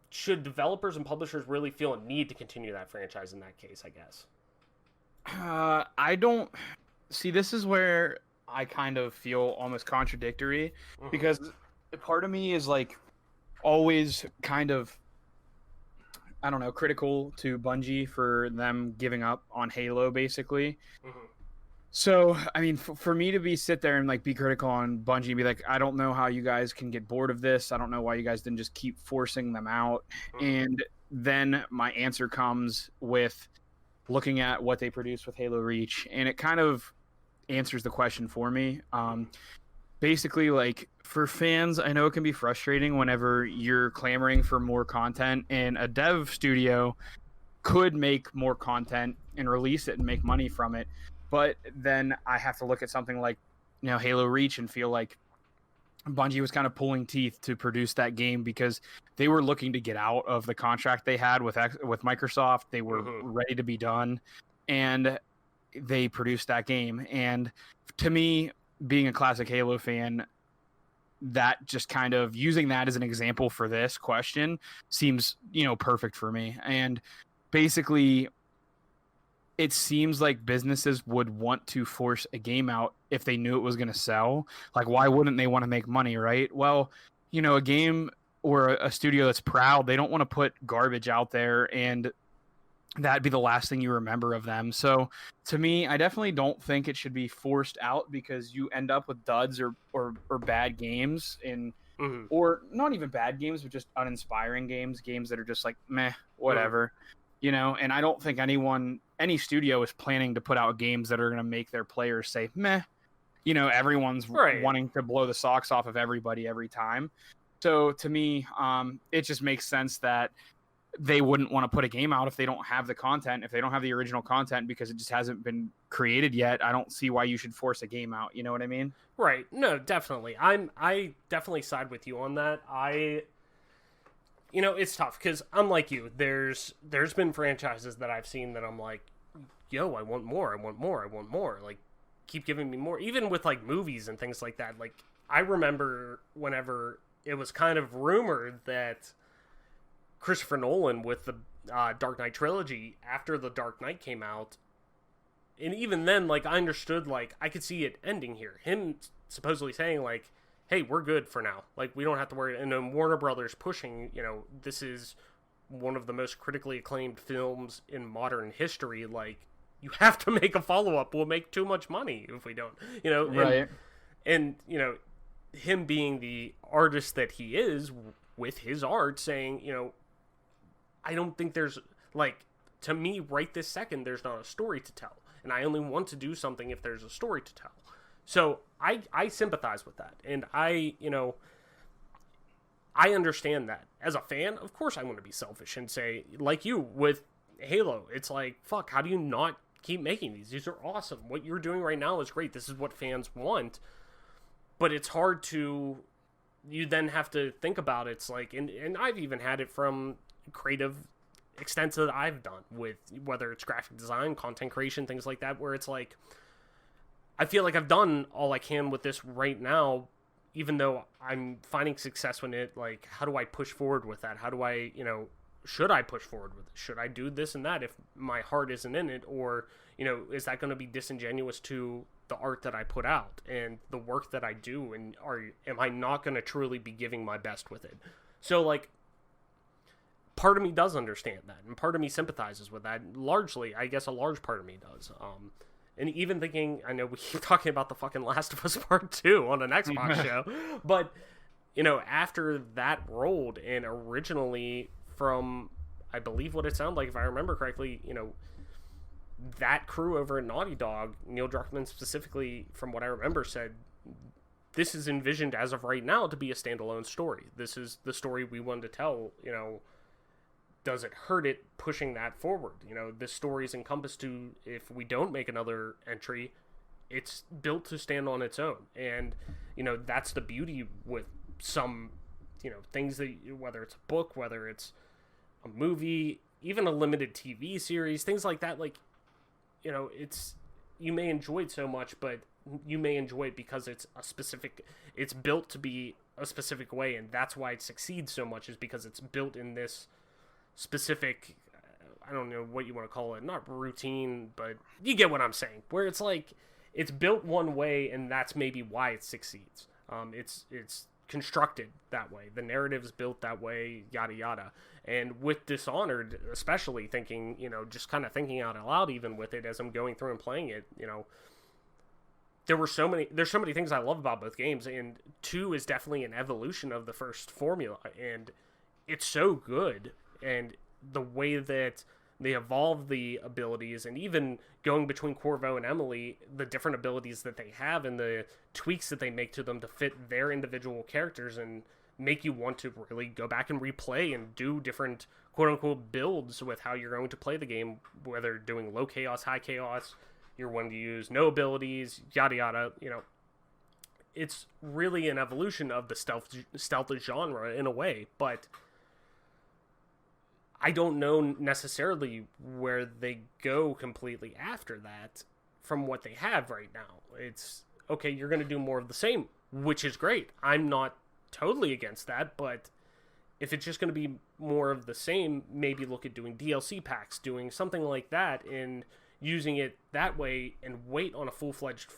should developers and publishers really feel a need to continue that franchise in that case, I guess? I don't... See, this is where I kind of feel almost contradictory, because part of me is like always kind of, I don't know, critical to Bungie for them giving up on Halo, basically. So, I mean, for me to sit there and like be critical on Bungie and be like, I don't know how you guys can get bored of this. I don't know why you guys didn't just keep forcing them out. And then my answer comes with looking at what they produced with Halo Reach, and it kind of answers the question for me. Basically, like, for fans, I know it can be frustrating whenever you're clamoring for more content, and a dev studio could make more content and release it and make money from it. But then I have to look at something like, Halo Reach and feel like Bungie was kind of pulling teeth to produce that game because they were looking to get out of the contract they had with Microsoft. They were ready to be done, and they produced that game. And to me, being a classic Halo fan, that just kind of using that as an example for this question seems, perfect for me. And basically, it seems like businesses would want to force a game out if they knew it was going to sell. Like, why wouldn't they want to make money, right? Well, a game or a studio that's proud, they don't want to put garbage out there and that'd be the last thing you remember of them. So to me, I definitely don't think it should be forced out, because you end up with duds or bad games or not even bad games, but just uninspiring games that are just like, meh, whatever. And I don't think any studio is planning to put out games that are going to make their players say, meh. Everyone's wanting to blow the socks off of everybody every time. So to me, it just makes sense that they wouldn't want to put a game out if they don't have the content, if they don't have the original content, because it just hasn't been created yet. I don't see why you should force a game out. You know what I mean? Right. No, definitely. I definitely side with you on that. it's tough because unlike you, there's been franchises that I've seen that I'm like, yo, I want more, I want more, I want more. Like, keep giving me more. Even with like movies and things like that. Like, I remember whenever it was kind of rumored that Christopher Nolan with the Dark Knight trilogy, after the Dark Knight came out, and even then, like, I understood, like, I could see it ending here. Him supposedly saying, like, hey, we're good for now. Like, we don't have to worry. And then Warner Brothers pushing, this is one of the most critically acclaimed films in modern history. Like, you have to make a follow-up. We'll make too much money if we don't, Right. And him being the artist that he is with his art saying, I don't think there's, like, to me, right this second, there's not a story to tell. And I only want to do something if there's a story to tell. So I sympathize with that. And I understand that. As a fan, of course I want to be selfish and say, like you, with Halo, it's like, fuck, how do you not keep making these? These are awesome. What you're doing right now is great. This is what fans want. But it's hard to, you then have to think about it. It's like, and I've even had it from creative extents that I've done with, whether it's graphic design, content creation, things like that, where it's like, I feel like I've done all I can with this right now, even though I'm finding success in it. Like, how do I push forward with that? How do I, should I push forward with it? Should I do this and that if my heart isn't in it? Or, is that going to be disingenuous to the art that I put out and the work that I do? And am I not going to truly be giving my best with it? So, like, part of me does understand that, and part of me sympathizes with that. Largely, I guess a large part of me does. And even thinking, I know we keep talking about the fucking Last of Us Part 2 on an Xbox show, but, after that rolled, and originally from, I believe what it sounded like, if I remember correctly, that crew over at Naughty Dog, Neil Druckmann specifically, from what I remember, said, this is envisioned as of right now to be a standalone story. This is the story we wanted to tell, does it hurt it pushing that forward? This story is encompassed to, if we don't make another entry, it's built to stand on its own. And, that's the beauty with some, things that, whether it's a book, whether it's a movie, even a limited TV series, things like that, like, you may enjoy it so much, but you may enjoy it because it's built to be a specific way, and that's why it succeeds so much, is because it's built in this specific, I don't know what you want to call it, not routine, but you get what I'm saying, where it's like, it's built one way, and that's maybe why it succeeds. It's constructed that way. The narrative's built that way, yada yada. And with Dishonored, especially thinking, just kind of thinking out loud even with it as I'm going through and playing it, there's so many things I love about both games, and 2 is definitely an evolution of the first formula, and it's so good. And the way that they evolve the abilities, and even going between Corvo and Emily, the different abilities that they have and the tweaks that they make to them to fit their individual characters and make you want to really go back and replay and do different quote-unquote builds with how you're going to play the game, whether doing low chaos, high chaos, you're wanting to use no abilities, yada yada. It's really an evolution of the stealth genre in a way, but I don't know necessarily where they go completely after that from what they have right now. It's, okay, you're going to do more of the same, which is great. I'm not totally against that, but if it's just going to be more of the same, maybe look at doing DLC packs, doing something like that, and using it that way, and wait on a full-fledged,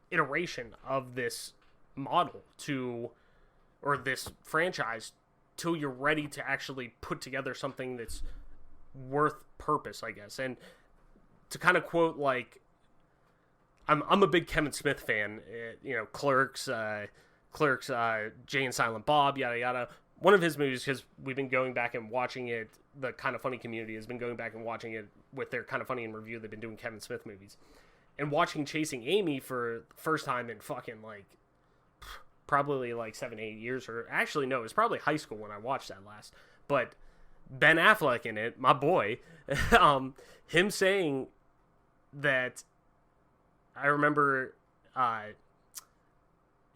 iteration of this model or this franchise till you're ready to actually put together something that's worth purpose, I guess. And to kind of quote, like, I'm a big Kevin Smith fan, Clerks, Jay and Silent Bob, yada yada. One of his movies, because we've been going back and watching it, the Kind of Funny community has been going back and watching it with their Kind of Funny in Review. They've been doing Kevin Smith movies. And watching Chasing Amy for the first time in fucking, like, probably like 7-8 years, or actually no, it was probably high school when I watched that last. But Ben Affleck in it, my boy, him saying that, I remember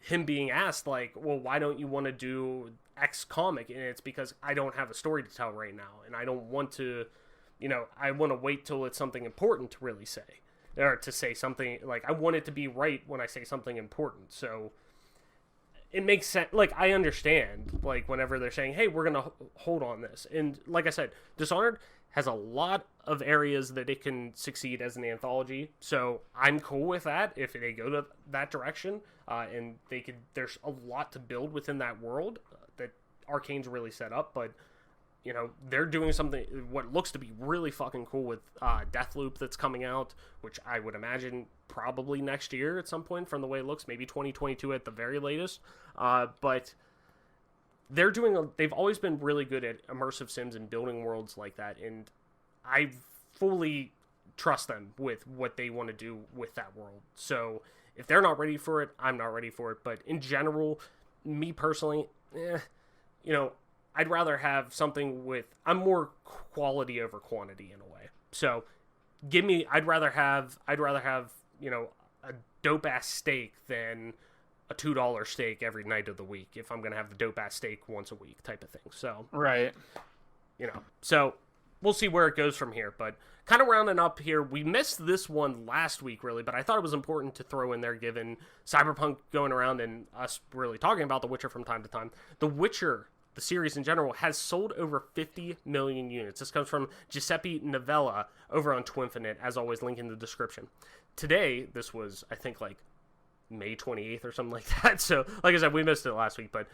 him being asked, like, well, why don't you want to do X comic, and it's because I don't have a story to tell right now, and I don't want to, I want to wait till it's something important to really say, or to say something, like, I want it to be right when I say something important, so it makes sense. Like, I understand, like, whenever they're saying, hey, we're gonna hold on this, and like I said, Dishonored has a lot of areas that it can succeed as an anthology, so I'm cool with that if they go to that direction, and there's a lot to build within that world that Arcane's really set up, but they're doing something what looks to be really fucking cool with Deathloop that's coming out, which I would imagine probably next year at some point from the way it looks, maybe 2022 at the very latest, but they've always been really good at immersive sims and building worlds like that, and I fully trust them with what they want to do with that world. So if they're not ready for it, I'm not ready for it. But in general, me personally, I'd rather have something I'm more quality over quantity in a way. So I'd rather have a dope ass steak than a $2 steak every night of the week if I'm gonna have the dope ass steak once a week type of thing. So right, so we'll see where it goes from here. But kind of rounding up here, we missed this one last week really, but I thought it was important to throw in there given Cyberpunk going around and us really talking about The Witcher from time to time. The Witcher, the series in general, has sold over 50 million units. This comes from Giuseppe Novella over on Twinfinite, as always, link in the description. Today, this was, I think, like May 28th or something like that. So, like I said, we missed it last week, but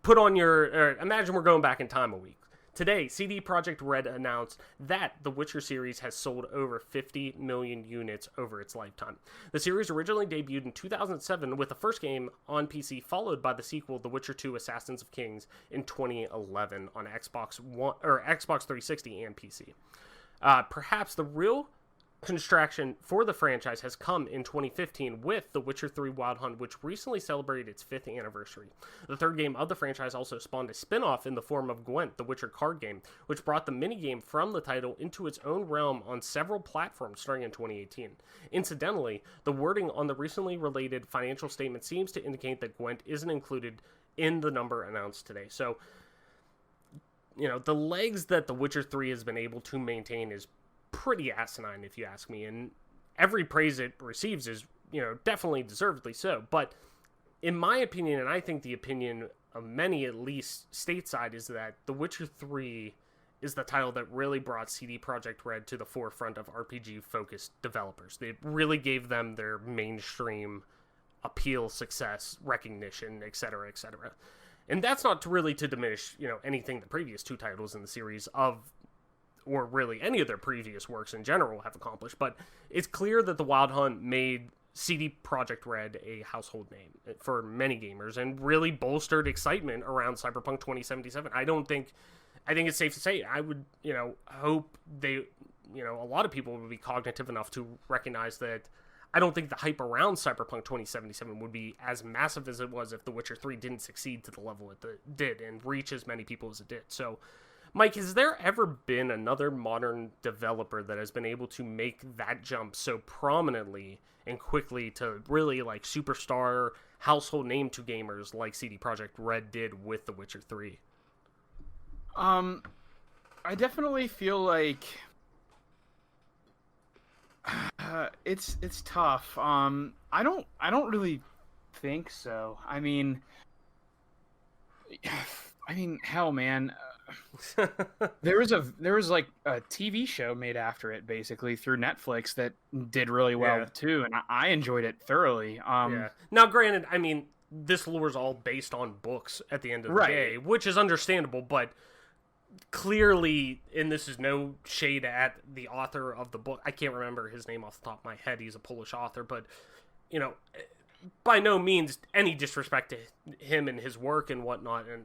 imagine we're going back in time a week. Today, CD Projekt Red announced that the Witcher series has sold over 50 million units over its lifetime. The series originally debuted in 2007 with the first game on PC, followed by the sequel, The Witcher 2: Assassins of Kings, in 2011 on Xbox 360 and PC. Perhaps the real construction for the franchise has come in 2015 with The Witcher 3 Wild Hunt, which recently celebrated its 5th anniversary. The third game of the franchise also spawned a spin-off in the form of Gwent, the Witcher card game, which brought the minigame from the title into its own realm on several platforms starting in 2018. Incidentally, the wording on the recently related financial statement seems to indicate that Gwent isn't included in the number announced today. So, the legs that The Witcher 3 has been able to maintain is pretty asinine, if you ask me, and every praise it receives is definitely deservedly so. But in my opinion, and I think the opinion of many, at least stateside, is that The Witcher 3 is the title that really brought CD Projekt Red to the forefront of RPG focused developers. It really gave them their mainstream appeal, success, recognition, etc., etc. And that's not to diminish anything the previous two titles in the series or really any of their previous works in general have accomplished, but it's clear that The Wild Hunt made CD Projekt Red a household name for many gamers and really bolstered excitement around Cyberpunk 2077. I think it's safe to say, I would, hope a lot of people would be cognitive enough to recognize that I don't think the hype around Cyberpunk 2077 would be as massive as it was if The Witcher 3 didn't succeed to the level it did and reach as many people as it did. So, Mike, has there ever been another modern developer that has been able to make that jump so prominently and quickly to really superstar household name to gamers like CD Projekt Red did with The Witcher 3? I definitely feel like it's tough. I don't really think so. I mean, hell, man. there was like a TV show made after it, basically through Netflix, that did really well too, and I enjoyed it thoroughly. Now, granted, I mean, this lore is all based on books at the end of the day, which is understandable, but clearly, and this is no shade at the author of the book, I can't remember his name off the top of my head, he's a Polish author, but by no means any disrespect to him and his work and whatnot, and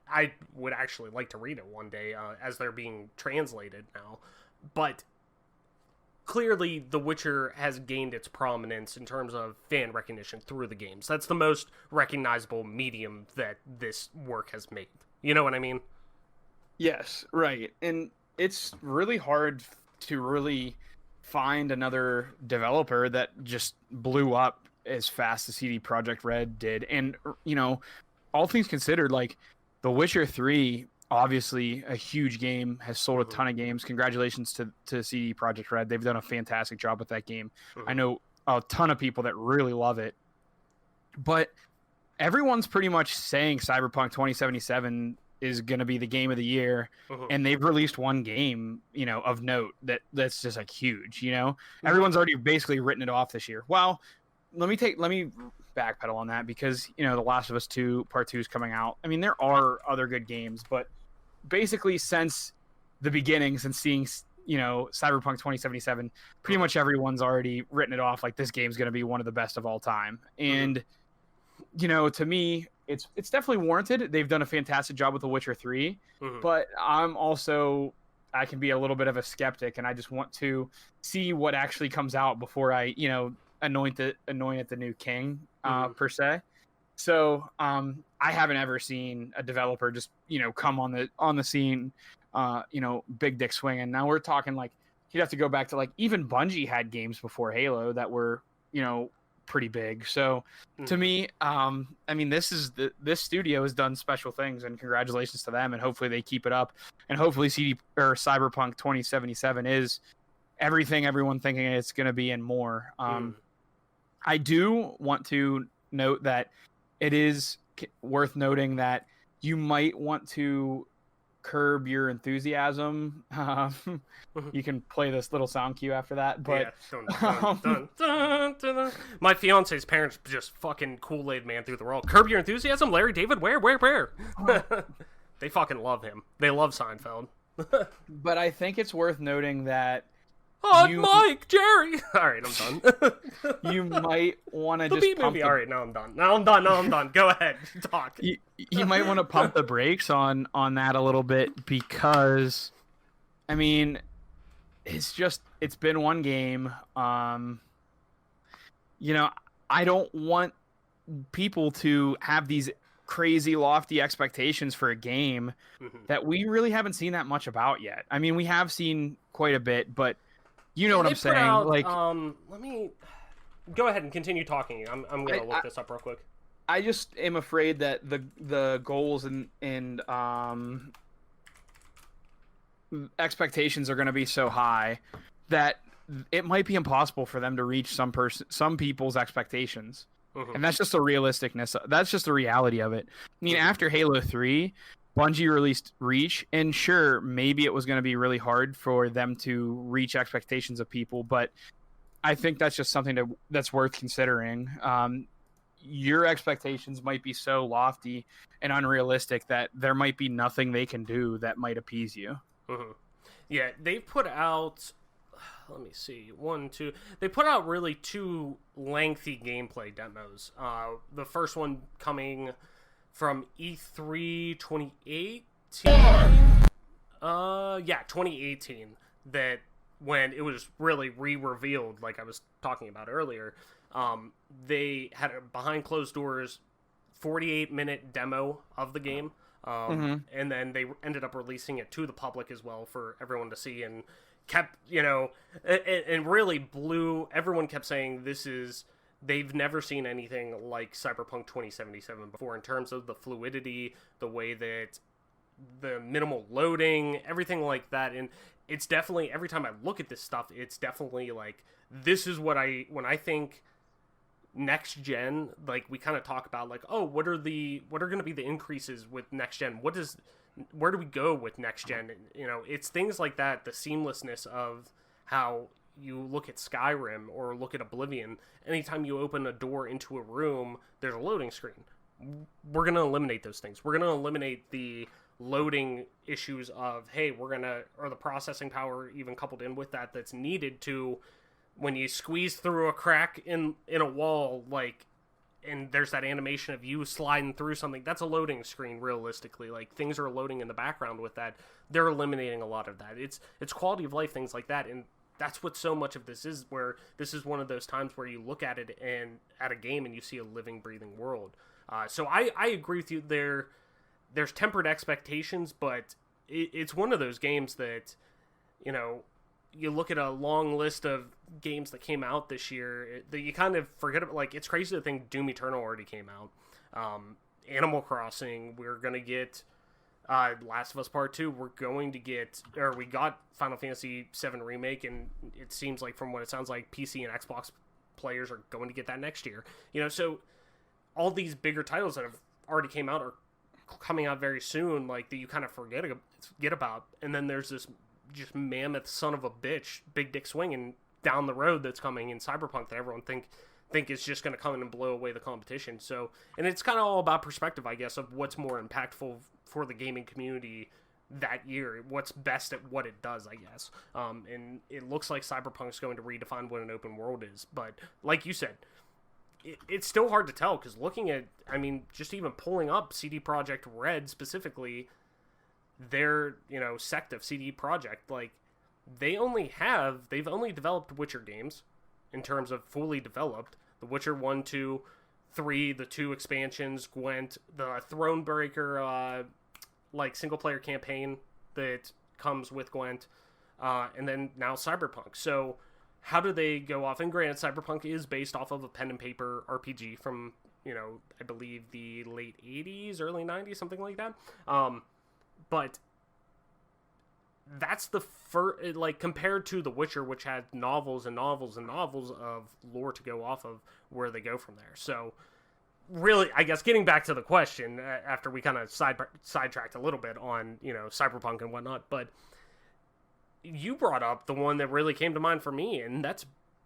I would actually like to read it one day as they're being translated now. But clearly, The Witcher has gained its prominence in terms of fan recognition through the games. That's the most recognizable medium that this work has made. You know what I mean? Yes, right. And it's really hard to really find another developer that just blew up as fast as CD Projekt Red did. And, all things considered, The Witcher 3, obviously a huge game, has sold a ton of games. Congratulations to CD Projekt Red. They've done a fantastic job with that game. I know a ton of people that really love it. But everyone's pretty much saying Cyberpunk 2077 is going to be the game of the year, and they've released one game, of note that's just like huge. Everyone's already basically written it off this year. Well, let me backpedal on that, because The Last of Us 2 Part 2 is coming out. I mean, there are other good games, but basically since the beginning, since seeing Cyberpunk 2077, pretty much everyone's already written it off like this game's going to be one of the best of all time. And to me, it's definitely warranted. They've done a fantastic job with The Witcher 3, but I can be a little bit of a skeptic, and I just want to see what actually comes out before I anoint it the new king, per se. So I haven't ever seen a developer just come on the scene, big dick swinging. Now we're talking like you'd have to go back to like even Bungie had games before Halo that were pretty big. So to me, this studio has done special things, and congratulations to them, and hopefully they keep it up, and hopefully Cyberpunk 2077 is everything everyone thinking it's going to be and more. I do want to note that it is worth noting that you might want to curb your enthusiasm. You can play this little sound cue after that, but dun. My fiance's parents just fucking Kool-Aid man through the world. Curb Your Enthusiasm, Larry David, where? They fucking love him. They love Seinfeld. But I think it's worth noting that Mike, Jerry. All right, I'm done. You might want to just beat movie. All right, now I'm done. Go ahead, talk. You might want to pump the brakes on that a little bit, because, I mean, it's been one game. I don't want people to have these crazy lofty expectations for a game that we really haven't seen that much about yet. I mean, we have seen quite a bit, but what I'm saying. Let me go ahead and continue talking. I'm gonna look this up real quick. I just am afraid that the goals and expectations are going to be so high that it might be impossible for them to reach some people's expectations. And that's just the realisticness. That's just the reality of it. I mean, after Halo 3, Bungie released Reach, and sure, maybe it was going to be really hard for them to reach expectations of people, but I think that's just something that's worth considering. Your expectations might be so lofty and unrealistic that there might be nothing they can do that might appease you. Yeah, they've put out, let me see, they put out really 2 lengthy gameplay demos. The first one coming from E3 2018. 2018. That when it was really re-revealed, like I was talking about earlier, they had a behind closed doors 48-minute demo of the game, and then they ended up releasing it to the public as well for everyone to see, and kept and really everyone kept saying they've never seen anything like Cyberpunk 2077 before in terms of the fluidity, the way that the minimal loading, everything like that. And it's definitely, every time I look at this stuff, it's definitely like, this is when I think next gen, like we kind of talk about like, oh, what are going to be the increases with next gen? Where do we go with next gen? It's things like that, the seamlessness of how you look at Skyrim or look at Oblivion. Anytime you open a door into a room, there's a loading screen. We're going to eliminate those things. We're going to eliminate the loading issues of, hey, or the processing power even coupled in with that's needed to, when you squeeze through a crack in a wall, like, and there's that animation of you sliding through something, that's a loading screen realistically. Like, things are loading in the background with that. They're eliminating a lot of that. It's quality of life, things like that. And that's what so much of this is, where this is one of those times where you look at it and at a game and you see a living, breathing world. So I agree with you there. There's tempered expectations, but it's one of those games that, you look at a long list of games that came out this year that you kind of forget about. Like, it's crazy to think Doom Eternal already came out. Animal Crossing, we're going to get Last of Us Part 2, we're going to get, or we got Final Fantasy VII Remake, and it seems like, from what it sounds like, PC and Xbox players are going to get that next year. So all these bigger titles that have already came out are coming out very soon, like, that you kind of forget about. And then there's this just mammoth son of a bitch, big dick swinging down the road that's coming in Cyberpunk that everyone think is just going to come in and blow away the competition. So, and it's kind of all about perspective, I guess, of what's more impactful for the gaming community that year, what's best at what it does, I guess. And it looks like Cyberpunk's going to redefine what an open world is. But like you said, it's still hard to tell, because looking at, just even pulling up CD Projekt Red specifically, their, sect of CD Projekt, like, they've only developed Witcher games in terms of fully developed. The Witcher 1, 2, 3, the 2 expansions, Gwent, the Thronebreaker, single-player campaign that comes with Gwent, and then now Cyberpunk. So how do they go off? And granted, Cyberpunk is based off of a pen and paper RPG from, I believe the late 80s, early 90s, something like that. But that's the first, compared to The Witcher, which had novels and novels and novels of lore to go off of, where they go from there. So really, I guess, getting back to the question, after we kind of sidetracked a little bit on, Cyberpunk and whatnot, but you brought up the one that really came to mind for me, and that's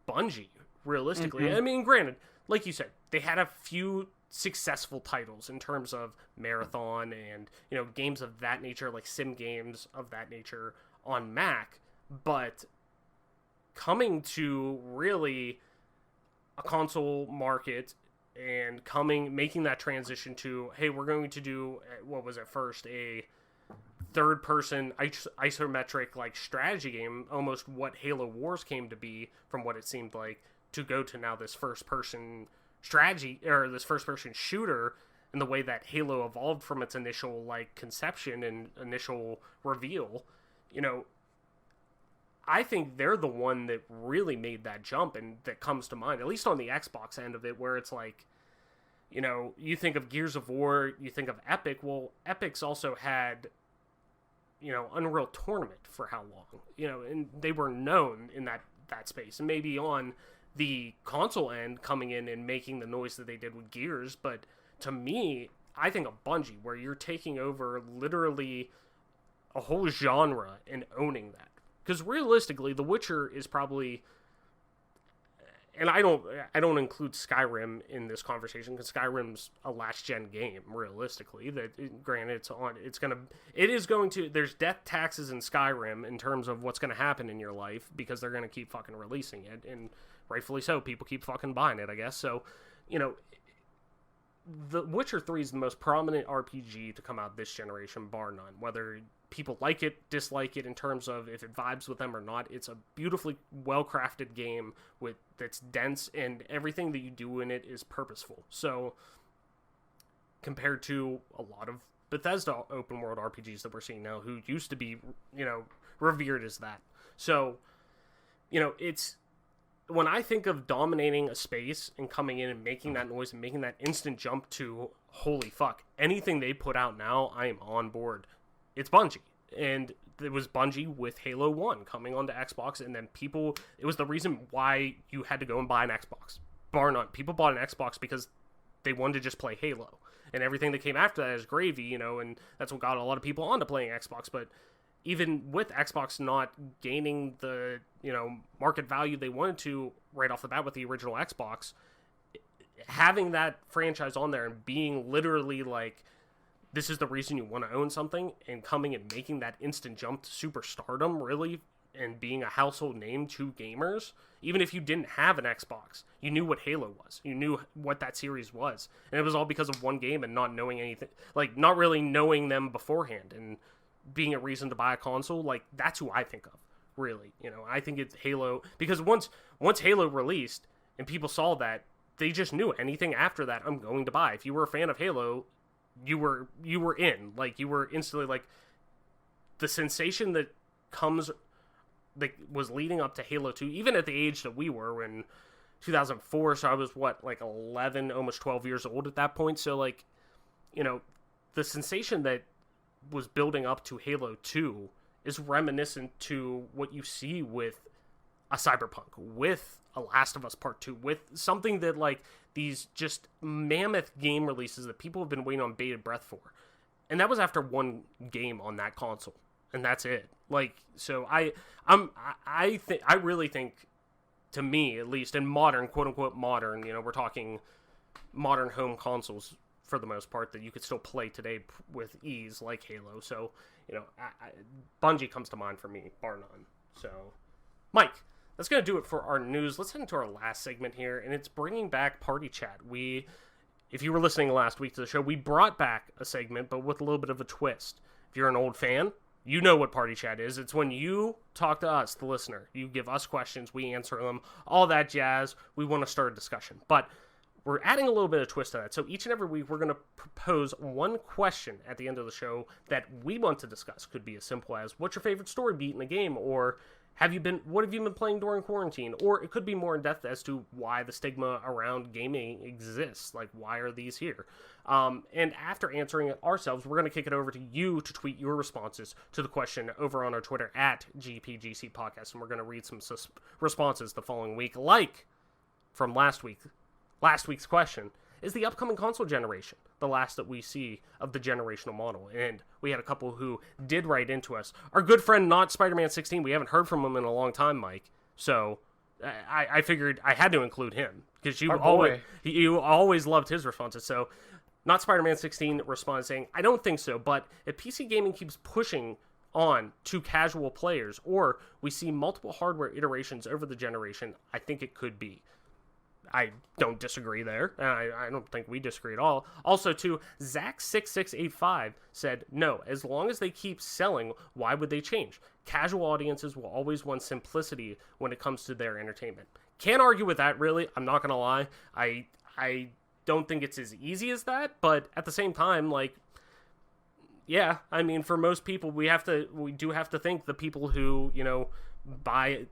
Bungie, realistically. Mm-hmm. Granted, like you said, they had a few successful titles in terms of Marathon and, games of that nature, like sim games of that nature on Mac, but coming to really a console market and making that transition to, hey, we're going to do, what was at first, a third-person isometric strategy game, almost what Halo Wars came to be, from what it seemed like, to go to now this first-person strategy, or this first-person shooter, and the way that Halo evolved from its initial conception and initial reveal. I think they're the one that really made that jump, and that comes to mind, at least on the Xbox end of it, where it's you think of Gears of War, you think of Epic. Well, Epic's also had, Unreal Tournament for how long? And they were known in that space. And maybe on the console end, coming in and making the noise that they did with Gears. But to me, I think of Bungie, where you're taking over literally a whole genre and owning that. Because realistically, The Witcher is probably, and I don't include Skyrim in this conversation, because Skyrim's a last gen game. Realistically, granted, there's death taxes in Skyrim in terms of what's going to happen in your life, because they're going to keep fucking releasing it, and rightfully so. People keep fucking buying it, I guess. So, The Witcher 3 is the most prominent RPG to come out this generation, bar none. Whether people like it, dislike it, in terms of if it vibes with them or not, it's a beautifully well-crafted game that's dense, and everything that you do in it is purposeful. So, compared to a lot of Bethesda open-world RPGs that we're seeing now, who used to be, revered as that. So, it's, when I think of dominating a space and coming in and making that noise and making that instant jump to, holy fuck, anything they put out now, I am on board. It's Bungie. And it was Bungie with Halo 1 coming onto Xbox, and then it was the reason why you had to go and buy an Xbox. Bar none. People bought an Xbox because they wanted to just play Halo. And everything that came after that is gravy, and that's what got a lot of people onto playing Xbox. But even with Xbox not gaining the, market value they wanted to right off the bat with the original Xbox, having that franchise on there and being literally this is the reason you want to own something, and coming and making that instant jump to superstardom, really, and being a household name to gamers, even if you didn't have an Xbox, you knew what Halo was. You knew what that series was. And it was all because of one game and not knowing anything, not really knowing them beforehand, and being a reason to buy a console. That's who I think of, really. I think it's Halo, because once Halo released and people saw that, they just knew anything after that, I'm going to buy. If you were a fan of Halo, you were in. You were instantly, the sensation that was leading up to Halo 2, even at the age that we were in 2004, so I was 11, almost 12 years old at that point. So the sensation that was building up to Halo 2 is reminiscent to what you see with a Cyberpunk, with a Last of Us Part 2, with something that, like, these just mammoth game releases that people have been waiting on bated breath for. And that was after one game on that console. And that's it. Like, so I really think, to me at least, in modern, quote unquote modern, we're talking modern home consoles for the most part, that you could still play today with ease, like Halo. So, Bungie comes to mind for me, bar none. So, Mike, that's going to do it for our news. Let's head into our last segment here, and it's bringing back Party Chat. If you were listening last week to the show, we brought back a segment, but with a little bit of a twist. If you're an old fan, you know what Party Chat is. It's when you talk to us, the listener. You give us questions, we answer them, all that jazz. We want to start a discussion. But we're adding a little bit of twist to that. So each and every week, we're going to propose one question at the end of the show that we want to discuss. Could be as simple as, what's your favorite story beat in a game? Or what have you been playing during quarantine? Or it could be more in depth as to why the stigma around gaming exists. Like, why are these here? And after answering it ourselves, we're going to kick it over to you to tweet your responses to the question over on our Twitter at GPGC Podcast. And we're going to read some responses the following week, like from last week's question. Is the upcoming console generation the last that we see of the generational model? And we had a couple who did write into us. Our good friend, not Spider-Man 16, we haven't heard from him in a long time, Mike. So I figured I had to include him because you always loved his responses. So not Spider-Man 16 responds saying, I don't think so, but if PC gaming keeps pushing on to casual players, or we see multiple hardware iterations over the generation, I think it could be. I don't disagree there. I don't think we disagree at all. Also, too, Zach6685 said, no, as long as they keep selling, why would they change? Casual audiences will always want simplicity when it comes to their entertainment. Can't argue with that, really. I'm not going to lie. I don't think it's as easy as that, but at the same time, like, yeah, I mean, for most people, we do have to think the people who, buy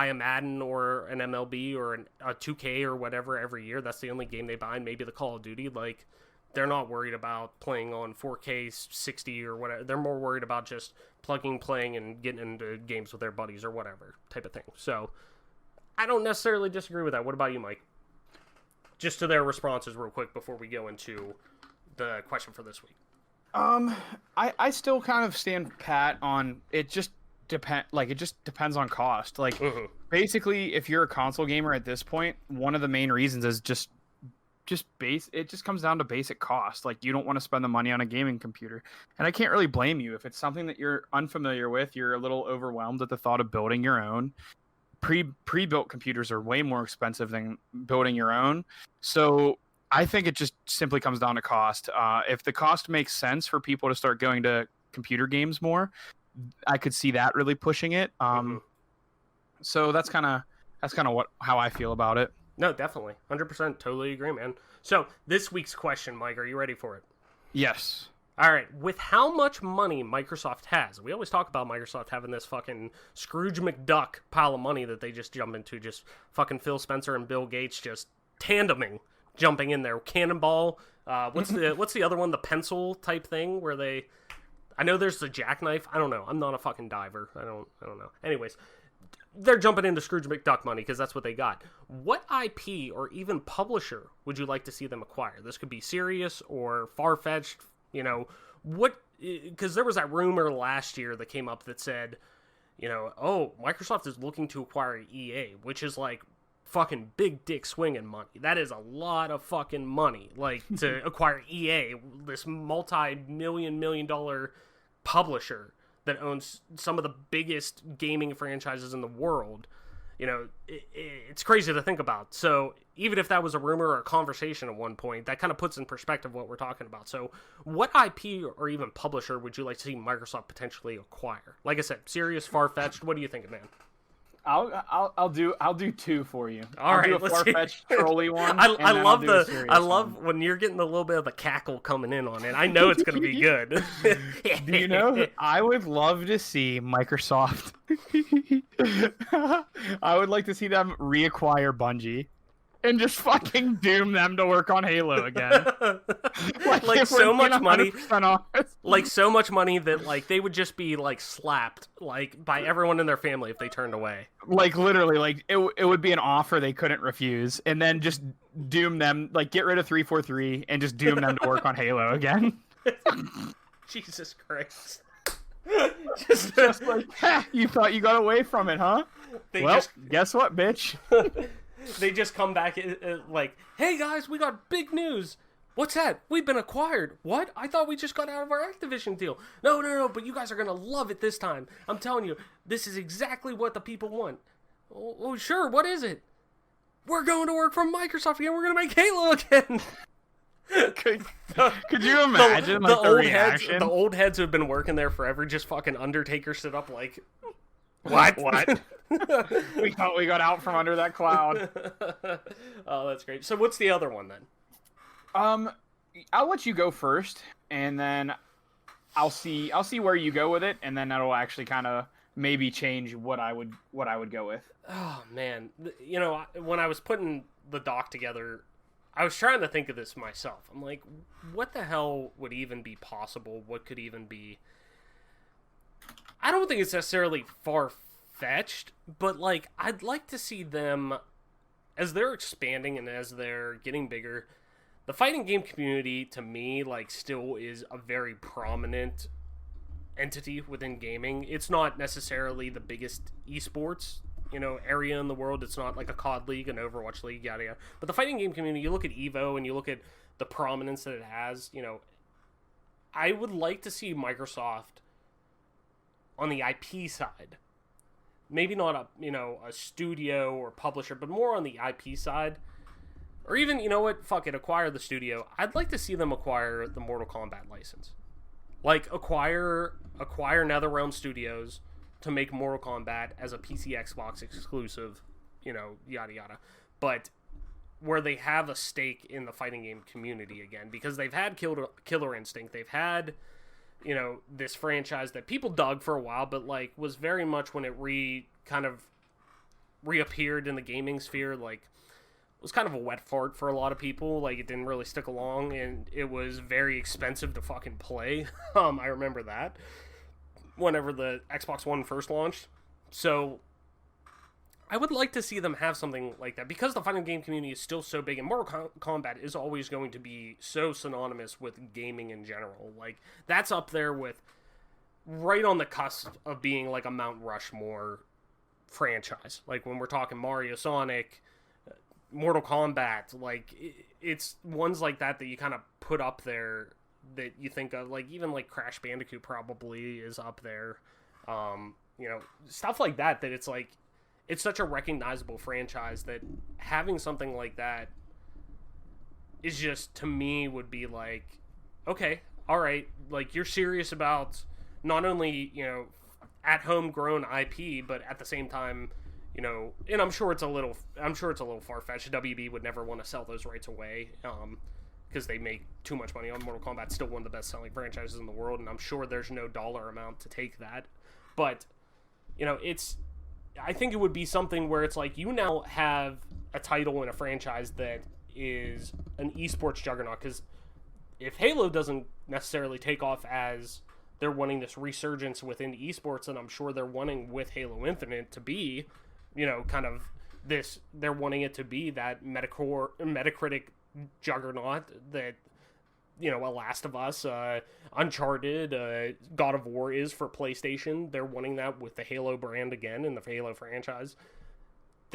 a Madden or an MLB or a 2K or whatever every year, that's the only game they buy, and maybe the Call of Duty, like, they're not worried about playing on 4K 60 or whatever. They're more worried about just playing, and getting into games with their buddies or whatever type of thing. So I don't necessarily disagree with that. What about you, Mike? Just to their responses real quick before we go into the question for this week. I still kind of stand pat on it. It just depends on cost. Like, basically, if you're a console gamer at this point, one of the main reasons is it just comes down to basic cost. Like, you don't want to spend the money on a gaming computer, and I can't really blame you if it's something that you're unfamiliar with. You're a little overwhelmed at the thought of building your own. Pre-built computers are way more expensive than building your own, so I think it just simply comes down to cost. If the cost makes sense for people to start going to computer games more, I could see that really pushing it. So that's kind of how I feel about it. No, definitely. 100% totally agree, man. So this week's question, Mike, are you ready for it? Yes. All right. With how much money Microsoft has, we always talk about Microsoft having this fucking Scrooge McDuck pile of money that they just jump into, just fucking Phil Spencer and Bill Gates just tandeming, jumping in there. Cannonball. What's the other one? The pencil type thing where they... I know there's the jackknife. I don't know. I'm not a fucking diver. I don't know. Anyways, they're jumping into Scrooge McDuck money because that's what they got. What IP or even publisher would you like to see them acquire? This could be Serious or Far-Fetched. Because there was that rumor last year that came up that said, Microsoft is looking to acquire EA, which is like fucking big dick swinging money. That is a lot of fucking money, like, to acquire EA, this multi-million dollar publisher that owns some of the biggest gaming franchises in the world. It's crazy to think about. So even if that was a rumor or a conversation at one point, that kind of puts in perspective what we're talking about. So what IP or even publisher would you like to see Microsoft potentially acquire? Like I said, Serious, Far-Fetched. What do you think, man? I'll do two for you. All right, do a Far-Fetched trolley one. I love when you're getting a little bit of the cackle coming in on it. I know it's going to be good. Do you know? I would love to see Microsoft. I would like to see them reacquire Bungie. and just fucking doom them to work on Halo again. Like so much money, like so much money that like they would just be like slapped like by everyone in their family if they turned away. Like literally, like it would be an offer they couldn't refuse, and then just doom them, like get rid of 343 and just doom them to work on Halo again. Jesus Christ. just like, you thought you got away from it, huh? Guess what, bitch? They just come back like, hey guys, we got big news. What's that? We've been acquired. What? I thought we just got out of our Activision deal. No, but you guys are going to love it this time. I'm telling you, this is exactly what the people want. Oh, sure, what is it? We're going to work for Microsoft again. We're going to make Halo again. Could you imagine the old heads who have been working there forever just fucking Undertaker stood up like, what? We thought we got out from under that cloud. Oh, that's great. So what's the other one then? I'll let you go first, and then I'll see where you go with it, and then that'll actually kind of maybe change what I would go with. Oh man, you know, when I was putting the doc together, I was trying to think of this myself. I'm like, what the hell would even be possible? What could even be? I don't think it's necessarily far-fetched, but like I'd like to see them as they're expanding and as they're getting bigger. The fighting game community, to me, like, still is a very prominent entity within gaming. It's not necessarily the biggest esports, you know, area in the world. It's not like a COD League, an Overwatch League, yada yada. But the fighting game community, you look at EVO and you look at the prominence that it has, you know, I would like to see Microsoft on the IP side. Maybe not a studio or publisher, but more on the IP side. Or even, you know what, fuck it, acquire the studio. I'd like to see them acquire the Mortal Kombat license. Like, acquire NetherRealm Studios to make Mortal Kombat as a PC Xbox exclusive, you know, yada yada. But where they have a stake in the fighting game community again. Because they've had Killer Instinct. They've had, you know, this franchise that people dug for a while, but, like, was very much when it kind of reappeared in the gaming sphere, like, was kind of a wet fart for a lot of people. Like, it didn't really stick along, and it was very expensive to fucking play. I remember that whenever the Xbox One first launched. So I would like to see them have something like that, because the fighting game community is still so big, and Mortal Kombat is always going to be so synonymous with gaming in general. Like, that's up there with, right on the cusp of being like a Mount Rushmore franchise. Like, when we're talking Mario, Sonic, Mortal Kombat, like, it's ones like that you kind of put up there that you think of, like, even like Crash Bandicoot probably is up there. You know, stuff like that it's like, it's such a recognizable franchise that having something like that is just, to me, would be like, okay, all right, like, you're serious about not only, you know, at home grown IP, but at the same time, you know, and I'm sure it's a little far-fetched. WB would never want to sell those rights away, because they make too much money on Mortal Kombat. Still one of the best-selling franchises in the world, and I'm sure there's no dollar amount to take that. But, you know, I think it would be something where it's like, you now have a title in a franchise that is an esports juggernaut, because if Halo doesn't necessarily take off as they're wanting this resurgence within esports, and I'm sure they're wanting with Halo Infinite to be, you know, kind of this, they're wanting it to be that Metacritic juggernaut that, you know, a Last of Us, Uncharted, God of War is for PlayStation. They're wanting that with the Halo brand again in the Halo franchise.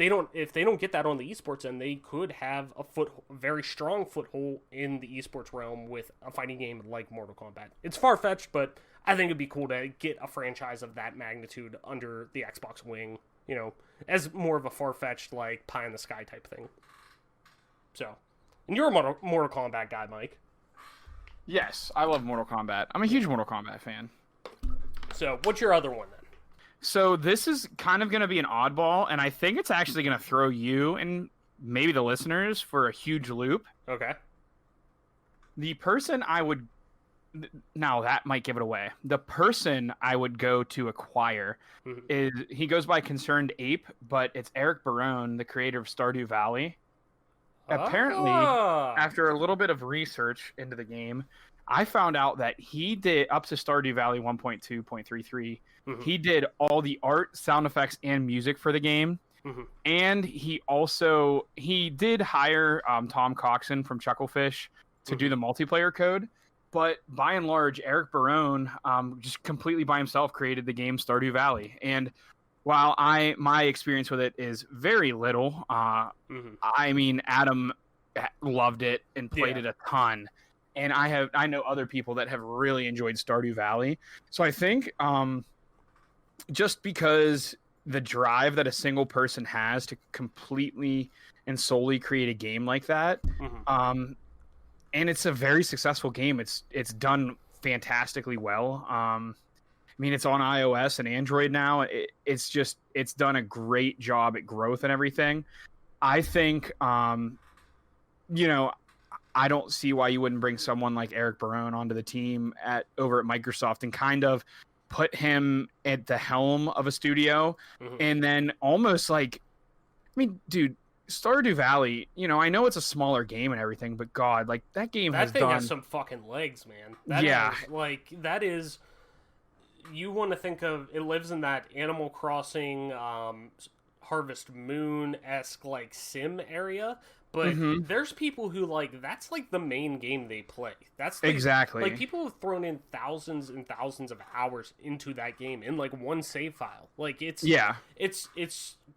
If they don't get that on the esports, then they could have a very strong foothold in the esports realm with a fighting game like Mortal Kombat. It's far-fetched, but I think it'd be cool to get a franchise of that magnitude under the Xbox wing, you know, as more of a far-fetched, like, pie-in-the-sky type thing. So, and you're a Mortal Kombat guy, Mike. Yes, I love Mortal Kombat. I'm a huge Mortal Kombat fan. So, what's your other one, then? So, this is kind of going to be an oddball, and I think it's actually going to throw you and maybe the listeners for a huge loop. Okay. The person I would... Now, that might give it away. The person I would go to acquire he goes by Concerned Ape, but it's Eric Barone, the creator of Stardew Valley. apparently, after a little bit of research into the game, I found out that he did up to Stardew Valley 1.2.33. He did all the art, sound effects, and music for the game. And he did hire Tom Coxon from Chucklefish to do the multiplayer code. But by and large, Eric Barone just completely by himself created the game Stardew Valley. And while my experience with it is very little, I mean, Adam loved it and played it a ton. And I know other people that have really enjoyed Stardew Valley. So I think just because the drive that a single person has to completely and solely create a game like that, and it's a very successful game. It's done fantastically well. I mean, it's on iOS and Android now. It's done a great job at growth and everything. I think, I don't see why you wouldn't bring someone like Eric Barone onto the team over at Microsoft and kind of put him at the helm of a studio, and then almost like, I mean, dude, Stardew Valley, I know it's a smaller game and everything, but God, like that game has some fucking legs, man. That is, you want to think of, it lives in that Animal Crossing, Harvest Moon-esque like sim area. But there's people who that's like the main game they play. That's exactly like people have thrown in thousands and thousands of hours into that game in like one save file. Like it's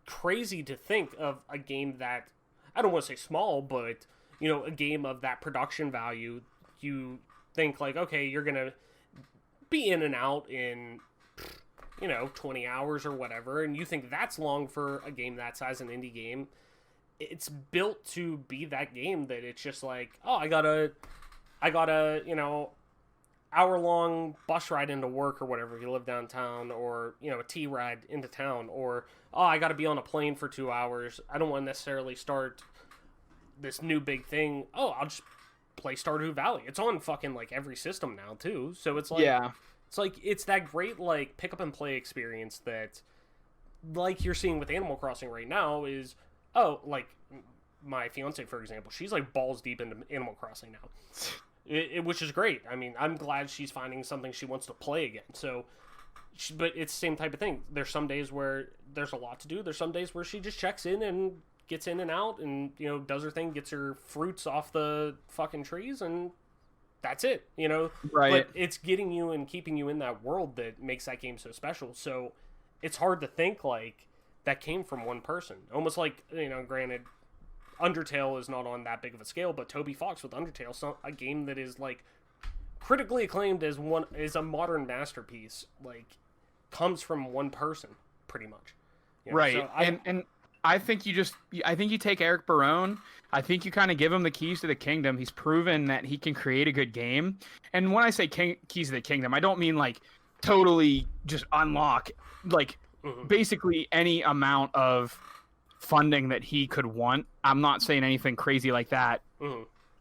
crazy to think of a game that, I don't want to say small, but a game of that production value. You think like, okay, you're gonna be in and out in 20 hours or whatever, and you think that's long for a game that size, an indie game. It's built to be that game that it's just like, oh, I got a hour-long bus ride into work or whatever if you live downtown, or, a T ride into town, or, oh, I got to be on a plane for 2 hours. I don't want to necessarily start this new big thing. Oh, I'll just play Stardew Valley. It's on fucking, like, every system now, too. So it's like, it's that great, like, pick up and play experience that, like you're seeing with Animal Crossing right now is, oh, like, my fiance, for example, she's, like, balls deep into Animal Crossing now, which is great. I mean, I'm glad she's finding something she wants to play again. So, but it's the same type of thing. There's some days where there's a lot to do. There's some days where she just checks in and gets in and out and, does her thing, gets her fruits off the fucking trees, and that's it, Right. But it's getting you and keeping you in that world that makes that game so special. So, it's hard to think, like, that came from one person. Almost like, granted, Undertale is not on that big of a scale, but Toby Fox with Undertale, a game that is, like, critically acclaimed as a modern masterpiece, like, comes from one person, pretty much. Right. So and I think you take Eric Barone, I think you kind of give him the keys to the kingdom. He's proven that he can create a good game. And when I say keys to the kingdom, I don't mean, like, totally just unlock, like, basically any amount of funding that he could want. I'm not saying anything crazy like that.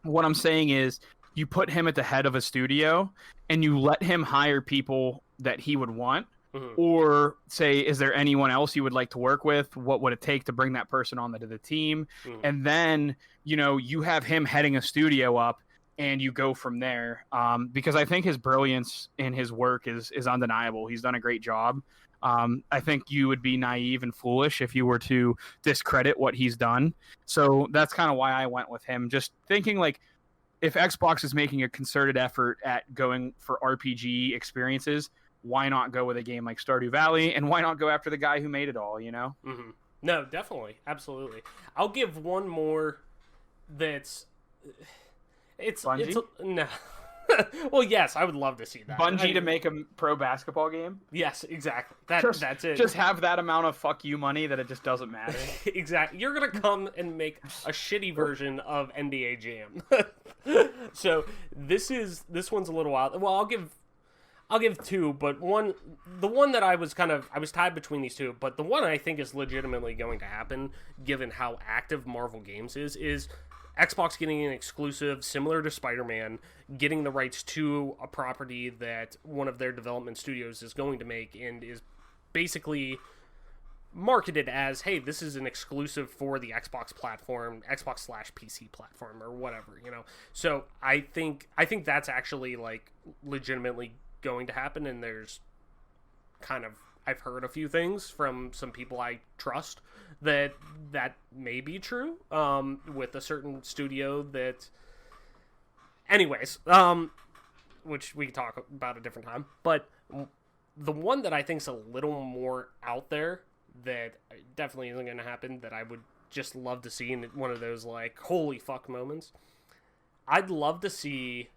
What I'm saying is you put him at the head of a studio and you let him hire people that he would want, or say, is there anyone else you would like to work with? What would it take to bring that person onto the team? And then, you have him heading a studio up and you go from there. Because I think his brilliance in his work is undeniable. He's done a great job. I think you would be naive and foolish if you were to discredit what he's done. So that's kind of why I went with him. Just thinking, like, if Xbox is making a concerted effort at going for RPG experiences, why not go with a game like Stardew Valley? And why not go after the guy who made it all, No, definitely. Absolutely. I'll give one more that's... Bungie? No. Well, yes, I would love to see that. Bungie to make a pro basketball game? Yes, exactly. That's it. Just have that amount of fuck you money that it just doesn't matter. Exactly. You're going to come and make a shitty version of NBA Jam. So this one's a little wild. Well, I'll give two, but the one that I was tied between these two, but the one I think is legitimately going to happen, given how active Marvel Games is Xbox getting an exclusive similar to Spider-Man, getting the rights to a property that one of their development studios is going to make, and is basically marketed as, hey, this is an exclusive for the Xbox platform, Xbox/PC platform, or whatever, you know. So I think that's actually like legitimately going to happen, and there's kind of, I've heard a few things from some people I trust that may be true, with a certain studio that, anyways, which we can talk about a different time. But the one that I think is a little more out there that definitely isn't going to happen, that I would just love to see in one of those like holy fuck moments, I'd love to see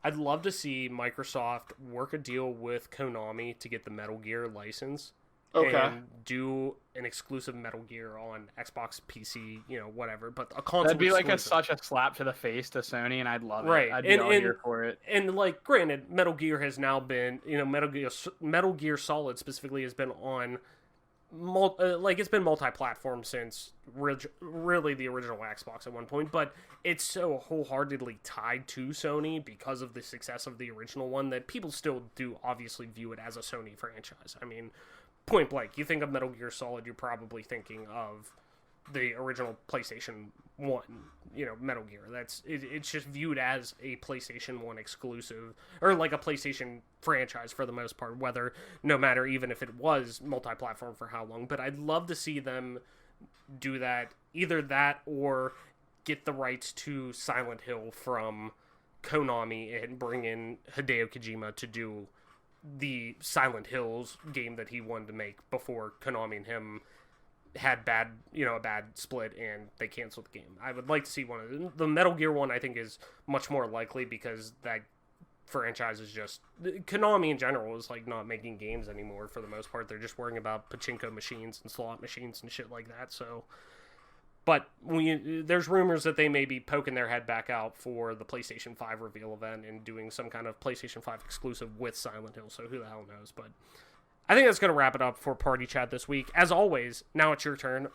Microsoft work a deal with Konami to get the Metal Gear license. Okay. And do an exclusive Metal Gear on Xbox, PC, you know, whatever. But a console That'd be like exclusive. such a slap to the face to Sony, and I'd love Right. it. I'd be all here for it. And like, granted, Metal Gear has now been, you know, Metal Gear Solid specifically has been on, it's been multi-platform since really the original Xbox at one point, but it's so wholeheartedly tied to Sony because of the success of the original one that people still do obviously view it as a Sony franchise. I mean, point blank, you think of Metal Gear Solid, you're probably thinking of the original PlayStation 1, you know, Metal Gear. It's just viewed as a PlayStation 1 exclusive, or like a PlayStation franchise for the most part, no matter even if it was multi-platform for how long. But I'd love to see them do that, either that or get the rights to Silent Hill from Konami and bring in Hideo Kojima to do the Silent Hills game that he wanted to make before Konami and him had a bad split and they canceled the game. I would like to see one of them. The Metal Gear one I think is much more likely because that franchise is just, Konami in general is like not making games anymore for the most part. They're just worrying about pachinko machines and slot machines and shit like that. So, but there's rumors that they may be poking their head back out for the PlayStation 5 reveal event and doing some kind of PlayStation 5 exclusive with Silent Hill, so who the hell knows. But I think that's going to wrap it up for Party Chat this week. As always, now it's your turn.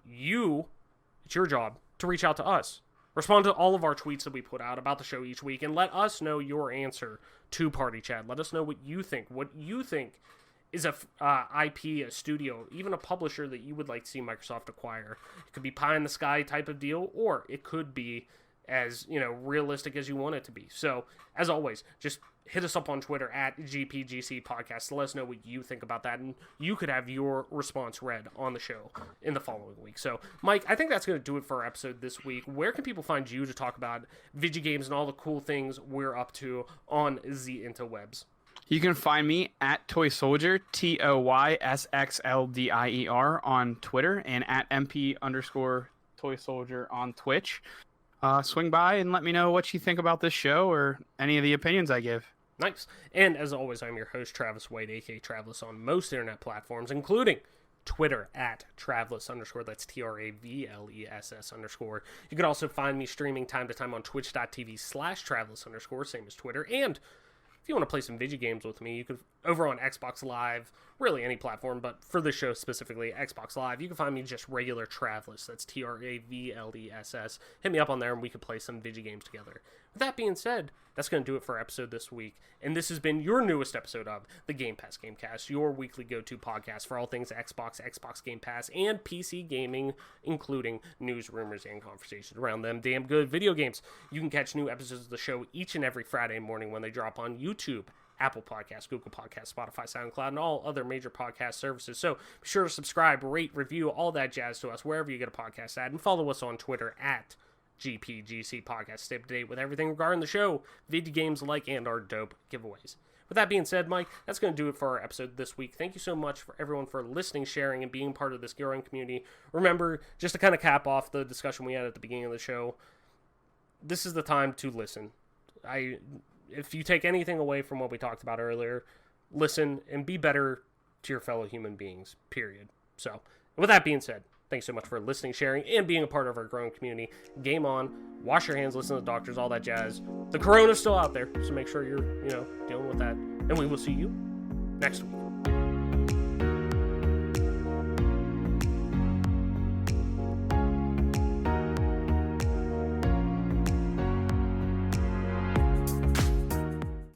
It's your job to reach out to us. Respond to all of our tweets that we put out about the show each week, and let us know your answer to Party Chat. Let us know what you think. What you think is a IP, a studio, even a publisher that you would like to see Microsoft acquire. It could be pie in the sky type of deal, or it could be as, you know, realistic as you want it to be. So, as always, just hit us up on Twitter at GPGC Podcast to let us know what you think about that, and you could have your response read on the show in the following week. So, Mike, I think that's going to do it for our episode this week. Where can people find you to talk about video games and all the cool things we're up to on the interwebs? You can find me at Toy Soldier, TOYSXLDIER on Twitter, and at MP_Toy Soldier on Twitch. Swing by and let me know what you think about this show or any of the opinions I give. Nice. And as always, I'm your host, Travis White, aka Travis, on most internet platforms, including Twitter at Travless_, that's TRAVLESS_. You can also find me streaming time to time on twitch.tv/Travless_, same as Twitter. And if you want to play some video games with me, you can, over on Xbox Live, really any platform, but for this show specifically, Xbox Live, you can find me just regular Travless, that's TRAVLESS. Hit me up on there and we can play some video games together. With that being said, that's going to do it for our episode this week, and this has been your newest episode of the Game Pass Gamecast, your weekly go-to podcast for all things Xbox, Xbox Game Pass, and PC gaming, including news, rumors, and conversations around them damn good video games. You can catch new episodes of the show each and every Friday morning when they drop on YouTube, Apple Podcasts, Google Podcasts, Spotify, SoundCloud, and all other major podcast services. So be sure to subscribe, rate, review, all that jazz to us wherever you get a podcast at, and follow us on Twitter at GPGC Podcast. Stay up to date with everything regarding the show, video games like, and our dope giveaways. With that being said, Mike, that's going to do it for our episode this week. Thank you so much for everyone for listening, sharing, and being part of this growing community. Remember, just to kind of cap off the discussion we had at the beginning of the show, this is the time to listen. If you take anything away from what we talked about earlier, listen and be better to your fellow human beings, period. So, with that being said, thanks so much for listening, sharing, and being a part of our growing community. Game on, wash your hands, listen to the doctors, all that jazz. The corona's still out there, so make sure you're, dealing with that. And we will see you next week.